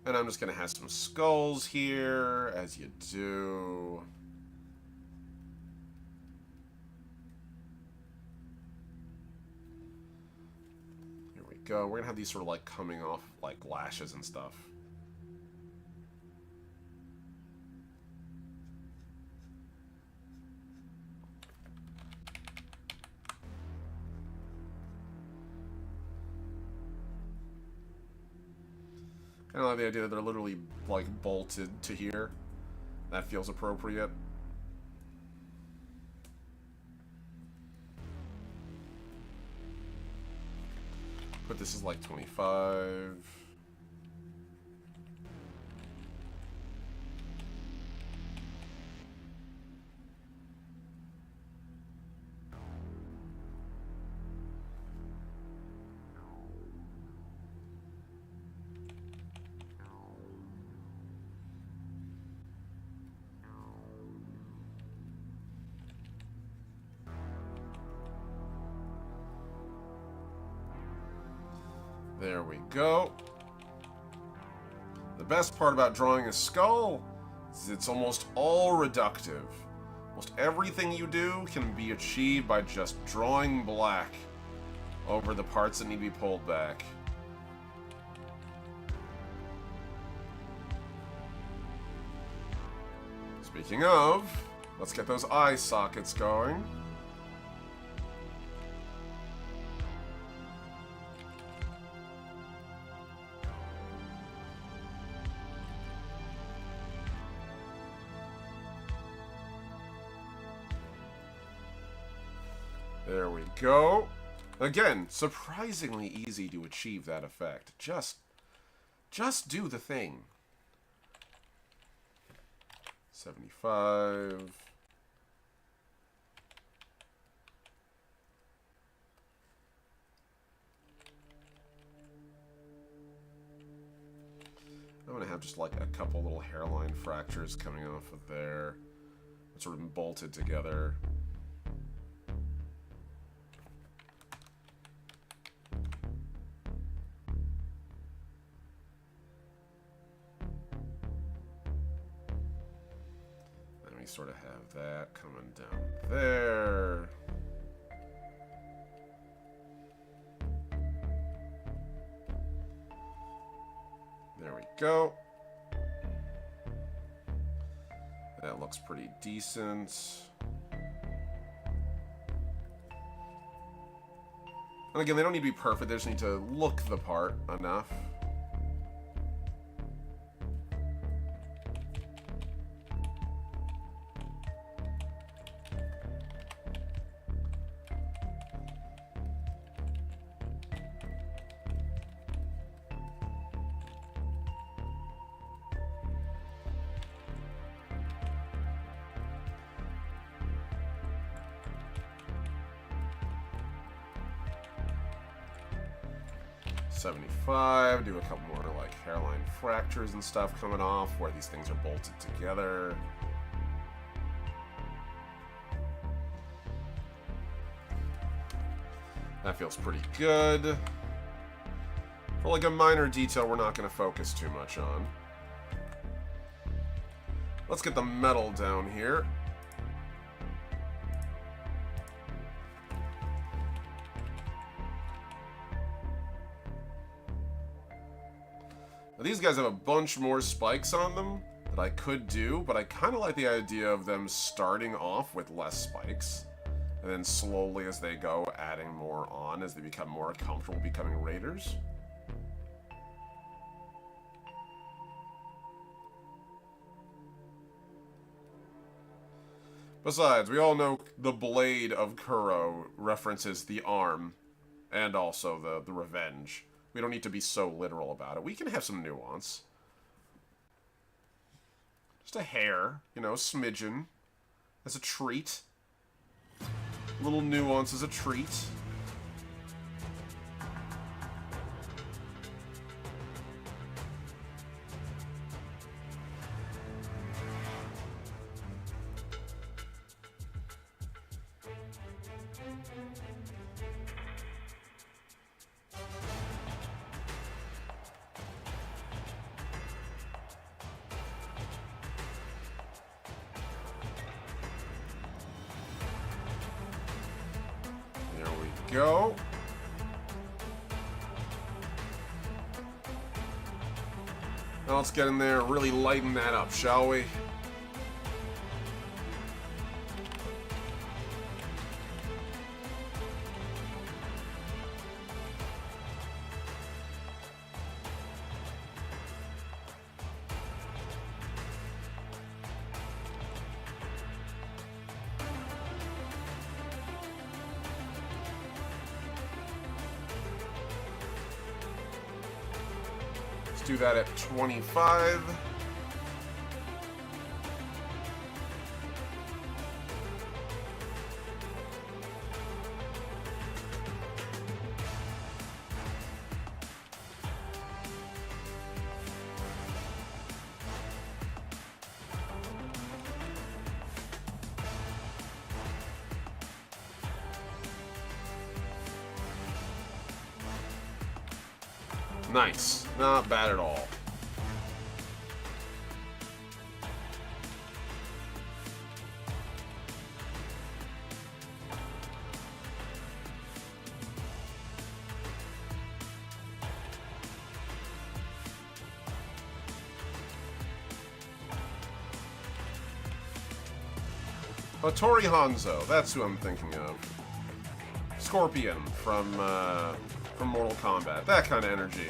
And I'm just going to have some skulls here, as you do. Here we go. We're going to have these sort of like coming off like lashes and stuff. Kind of like the idea that they're literally, like, bolted to here. That feels appropriate. But this is like 25. There we go. The best part about drawing a skull is it's almost all reductive. Almost everything you do can be achieved by just drawing black over the parts that need to be pulled back. Speaking of, let's get those eye sockets going. There we go. Again, surprisingly easy to achieve that effect. Just do the thing. 75. I'm going to have just like a couple little hairline fractures coming off of there. Sort of bolted together. Then we sort of have that coming down there. There we go. That looks pretty decent. And again, they don't need to be perfect, they just need to look the part enough. .75, do a couple more like hairline fractures and stuff coming off where these things are bolted together. That feels pretty good. For like a minor detail we're not going to focus too much on. Let's get the metal down here. These guys have a bunch more spikes on them that I could do, but I kind of like the idea of them starting off with less spikes, and then slowly as they go, adding more on as they become more comfortable becoming raiders. Besides, we all know the blade of Kuro references the arm, and also the revenge. We don't need to be so literal about it. We can have some nuance. Just a hair, you know, smidgen. As a treat. A little nuance as a treat. Go. Now let's get in there and really lighten that up, shall we? Do that at 25. Nice. Not bad at all. Tori Hanzo, that's who I'm thinking of. Scorpion from Mortal Kombat, that kind of energy.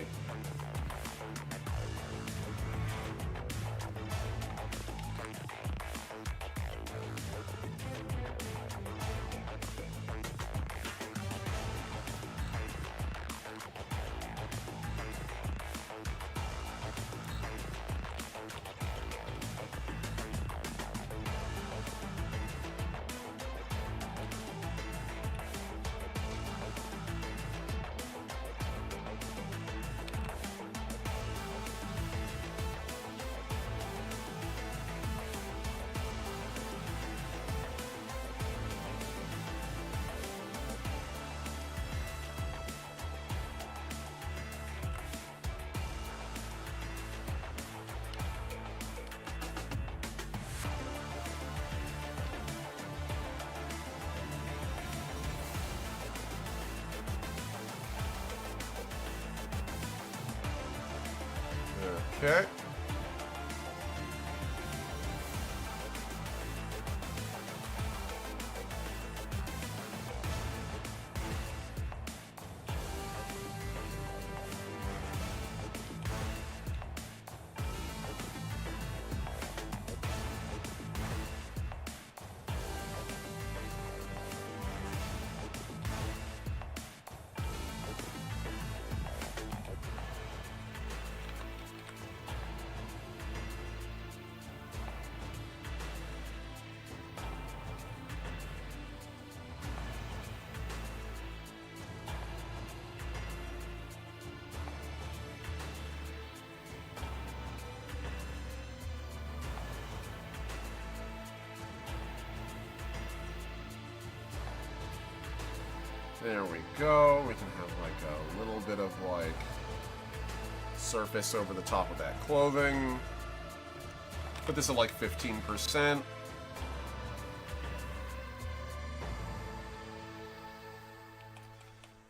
Okay. There we go. We can have like a little bit of like surface over the top of that clothing. Put this at like 15%. And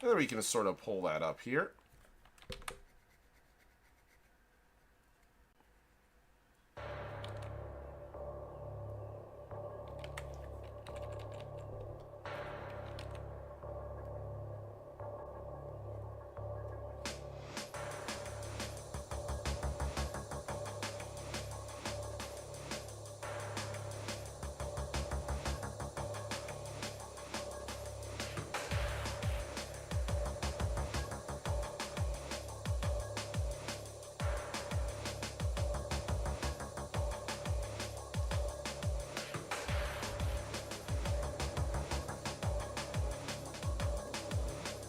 then we can sort of pull that up here.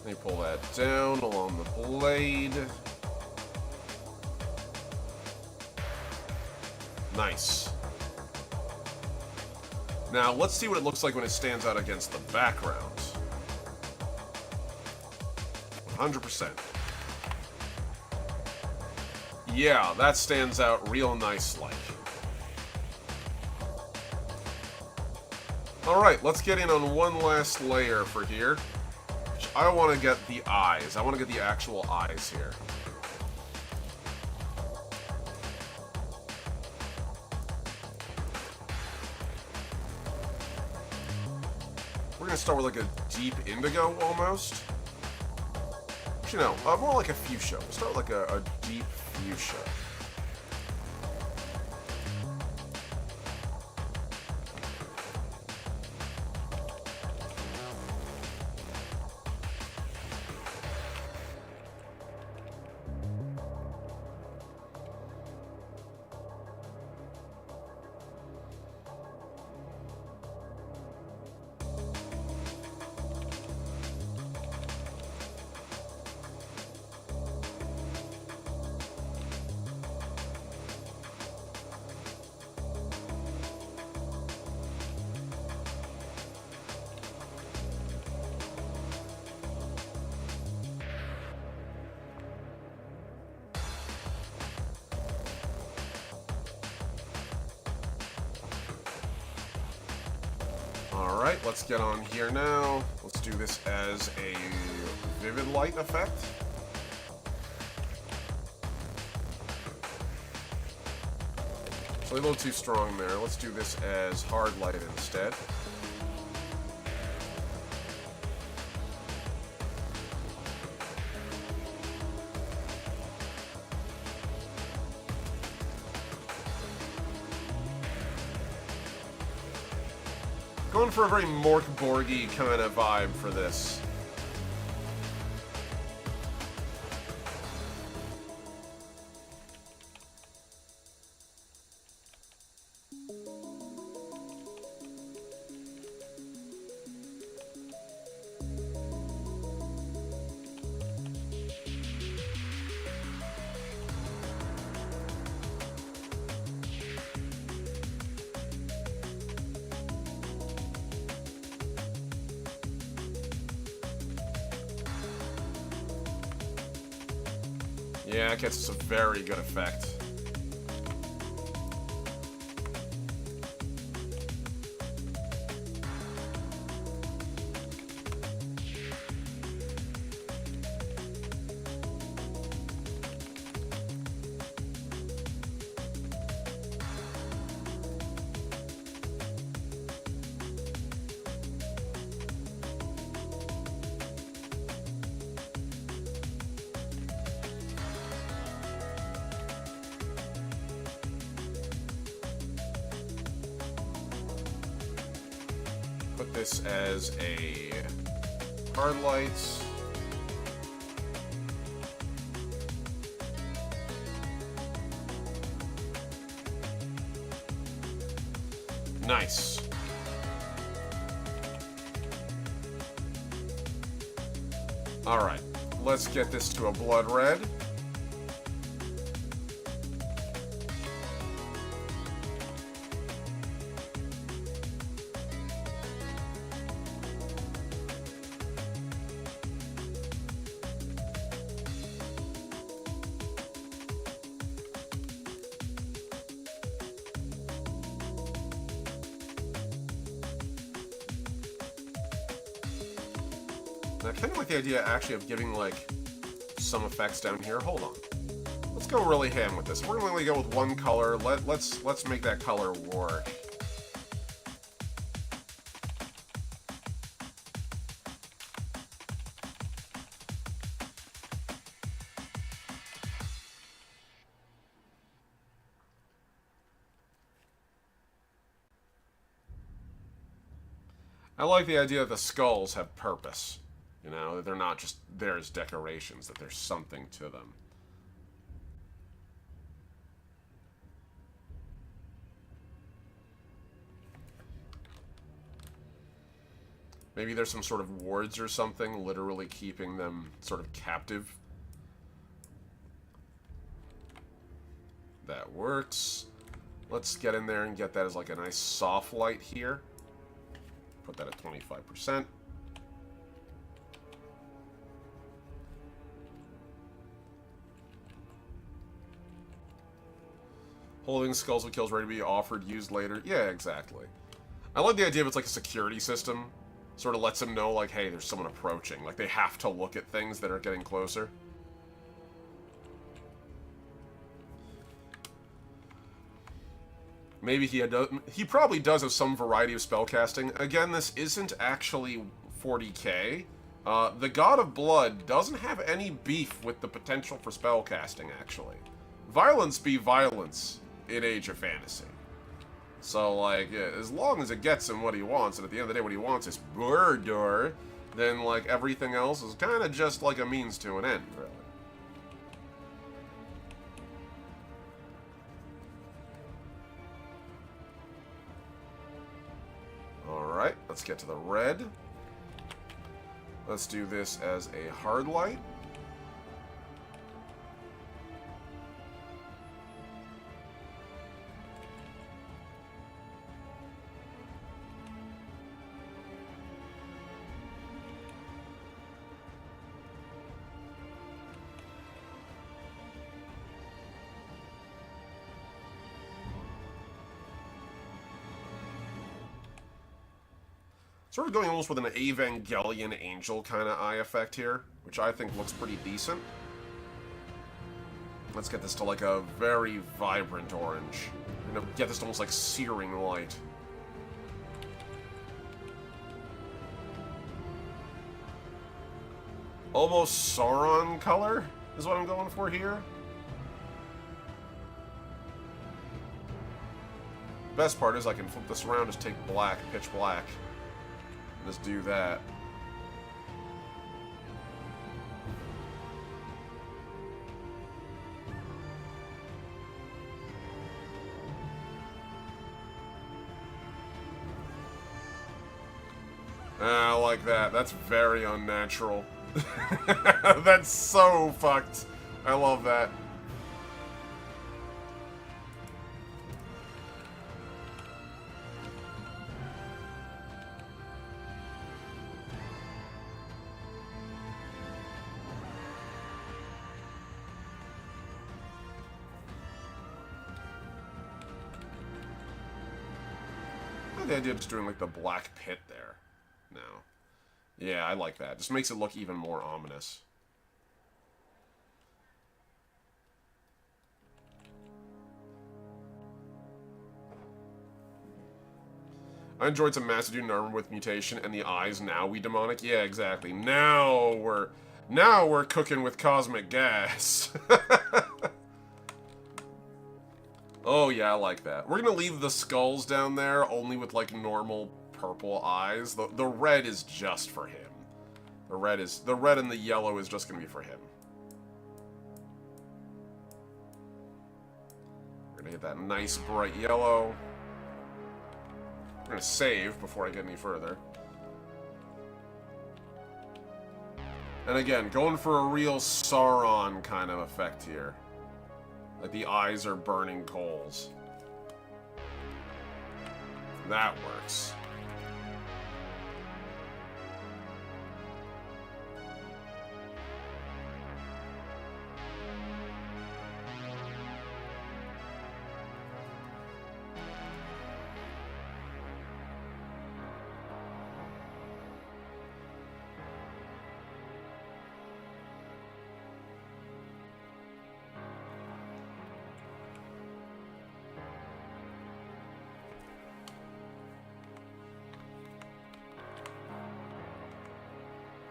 Let me pull that down along the blade. Nice. Now, let's see what it looks like when it stands out against the background. 100%. Yeah, that stands out real nice like. Alright, let's get in on one last layer for here. I want to get the eyes. I want to get the actual eyes here. We're going to start with like a deep indigo almost. Actually, no, more like a fuchsia. We'll start with like a deep fuchsia. Alright, let's get on here now. Let's do this as a vivid light effect. It's a little too strong there. Let's do this as hard light instead. Going for a very Mork Borgy kind of vibe for this. Yeah, it gets us a very good effect. this as a hard light. Nice. Alright, let's get this to a blood red. I kind of like the idea, actually, of giving, like, some effects down here. Hold on. Let's go really ham with this. We're going to only go with one color. Let's make that color work. I like the idea that the skulls have purpose. You know, that they're not just there as decorations, that there's something to them. Maybe there's some sort of wards or something, literally keeping them sort of captive. That works. Let's get in there and get that as like a nice soft light here. Put that at 25%. Holding skulls with kills ready to be offered, used later. Yeah, exactly. I like the idea of it's like a security system. Sort of lets them know, like, hey, there's someone approaching. Like, they have to look at things that are getting closer. Maybe he probably does have some variety of spellcasting. Again, this isn't actually 40k. The God of Blood doesn't have any beef with the potential for spellcasting, actually. Violence be violence in Age of Fantasy. So, like, yeah, as long as it gets him what he wants, and at the end of the day what he wants is murder, then, like, everything else is kind of just like a means to an end, really. Alright, let's get to the red. Let's do this as a hard light. Sort of going almost with an Evangelion Angel kind of eye effect here, which I think looks pretty decent. Let's get this to like a very vibrant orange. You know, get this to almost like searing light. Almost Sauron color is what I'm going for here. Best part is I can flip this around, just take black, pitch black. Just do that. I like that. That's very unnatural. That's so fucked. I love that. The idea of just doing like the black pit there now. Yeah, I like that. Just makes it look even more ominous. I enjoyed some Macedonian armor with mutation and the eyes now we demonic. Yeah, exactly. Now we're cooking with cosmic gas. Oh yeah, I like that. We're gonna leave the skulls down there only with like normal purple eyes. The red is just for him. The red and the yellow is just going to be for him. We're going to get that nice bright yellow. I'm going to save before I get any further. And again, going for a real Sauron kind of effect here. Like the eyes are burning coals. That works.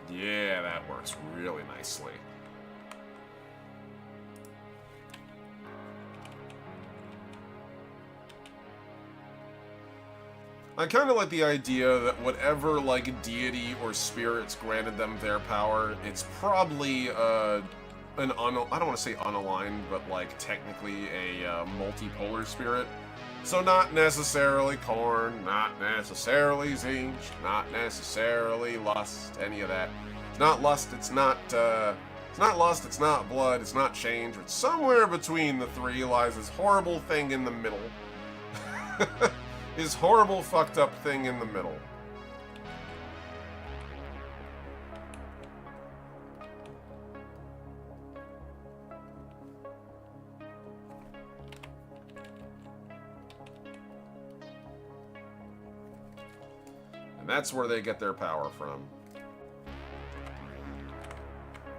Yeah, that works really nicely. I kind of like the idea that whatever, like, deity or spirits granted them their power, it's probably, I don't want to say unaligned, but, like, technically a multipolar spirit. So not necessarily Khorne, not necessarily Tzeentch, not necessarily Lust, any of that. It's not Lust, it's not Lust, it's not Blood, it's not Change, but somewhere between the three lies this horrible thing in the middle. This horrible fucked up thing in the middle. And that's where they get their power from.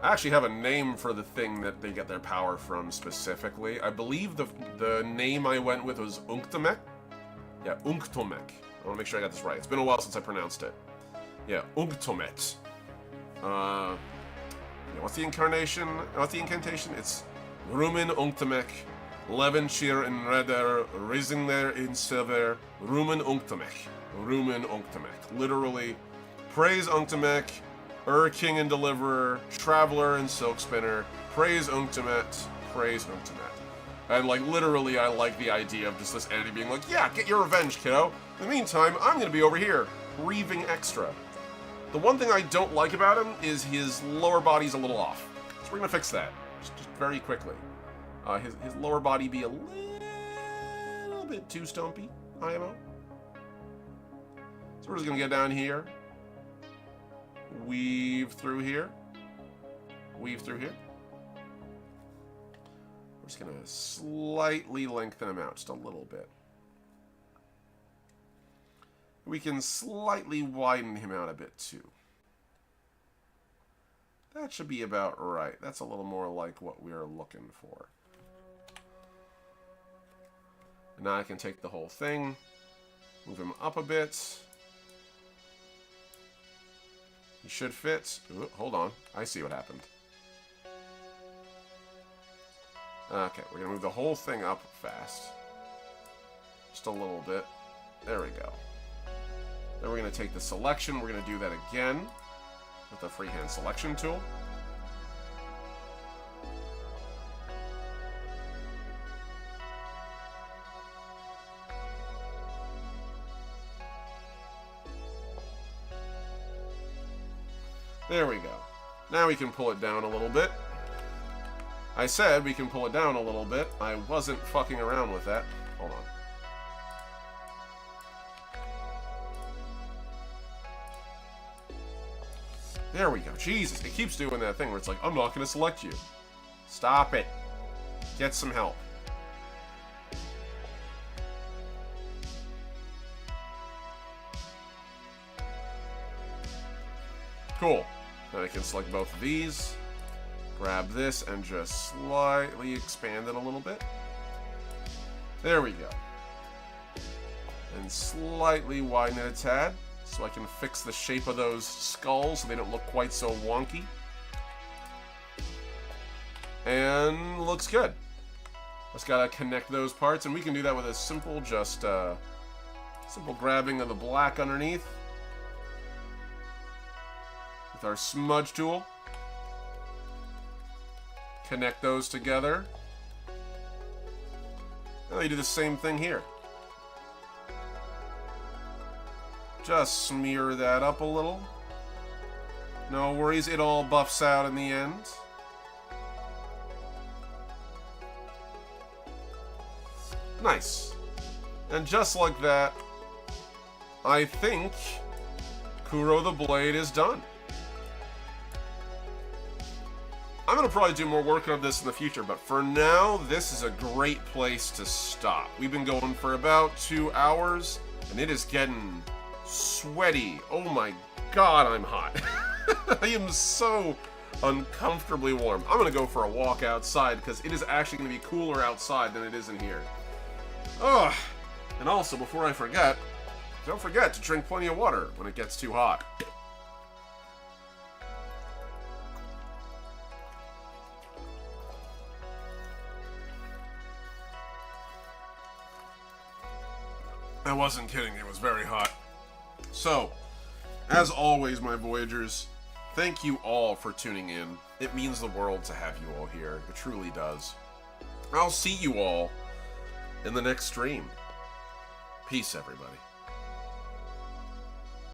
I actually have a name for the thing that they get their power from specifically. I believe the name I went with was Unktomek. Yeah, Unktomek. I want to make sure I got this right. It's been a while since I pronounced it. Yeah, Unktomet. Yeah, what's the incarnation? What's the incantation? It's Rumen Unktomek, Levenshir in Redder, Risingler in Silver, Rumen Unktomek. Rumen Unktomek. Literally, praise Unktomek, King and Deliverer, Traveler and Silk Spinner, praise Unktomet, praise Unktomet. And, like, literally, I like the idea of just this entity being like, yeah, get your revenge, kiddo. In the meantime, I'm going to be over here, breathing extra. The one thing I don't like about him is his lower body's a little off. So we're going to fix that, just very quickly. His lower body be a little bit too stumpy, IMO. So we're just going to get down here, weave through here, weave through here. We're just going to slightly lengthen him out just a little bit. We can slightly widen him out a bit too. That should be about right. That's a little more like what we're looking for. And now I can take the whole thing, move him up a bit. He should fit. Ooh, hold on. I see what happened. Okay, we're going to move the whole thing up fast. Just a little bit. There we go. Then we're going to take the selection. We're going to do that again with the freehand selection tool. There we go. Now we can pull it down a little bit. I said we can pull it down a little bit. I wasn't fucking around with that. Hold on. There we go. Jesus, it keeps doing that thing where it's like, I'm not going to select you. Stop it. Get some help. Cool. Now I can select both of these. Grab this and just slightly expand it a little bit. There we go. And slightly widen it a tad so I can fix the shape of those skulls so they don't look quite so wonky. And looks good. Just gotta connect those parts, and we can do that with a simple just Simple grabbing of the black underneath. With our smudge tool. Connect those together. Now you do the same thing here. Just smear that up a little. No worries, it all buffs out in the end. Nice. And just like that, I think Kuro the Blade is done. I'm going to probably do more work on this in the future, but for now, this is a great place to stop. We've been going for about 2 hours, and it is getting sweaty. Oh my god, I'm hot. I am so uncomfortably warm. I'm going to go for a walk outside, because it is actually going to be cooler outside than it is in here. Ugh. And also, before I forget, don't forget to drink plenty of water when it gets too hot. I wasn't kidding, it was very hot. So, as always, my Voyagers, thank you all for tuning in. It means the world to have you all here. It truly does. I'll see you all in the next stream. Peace, everybody.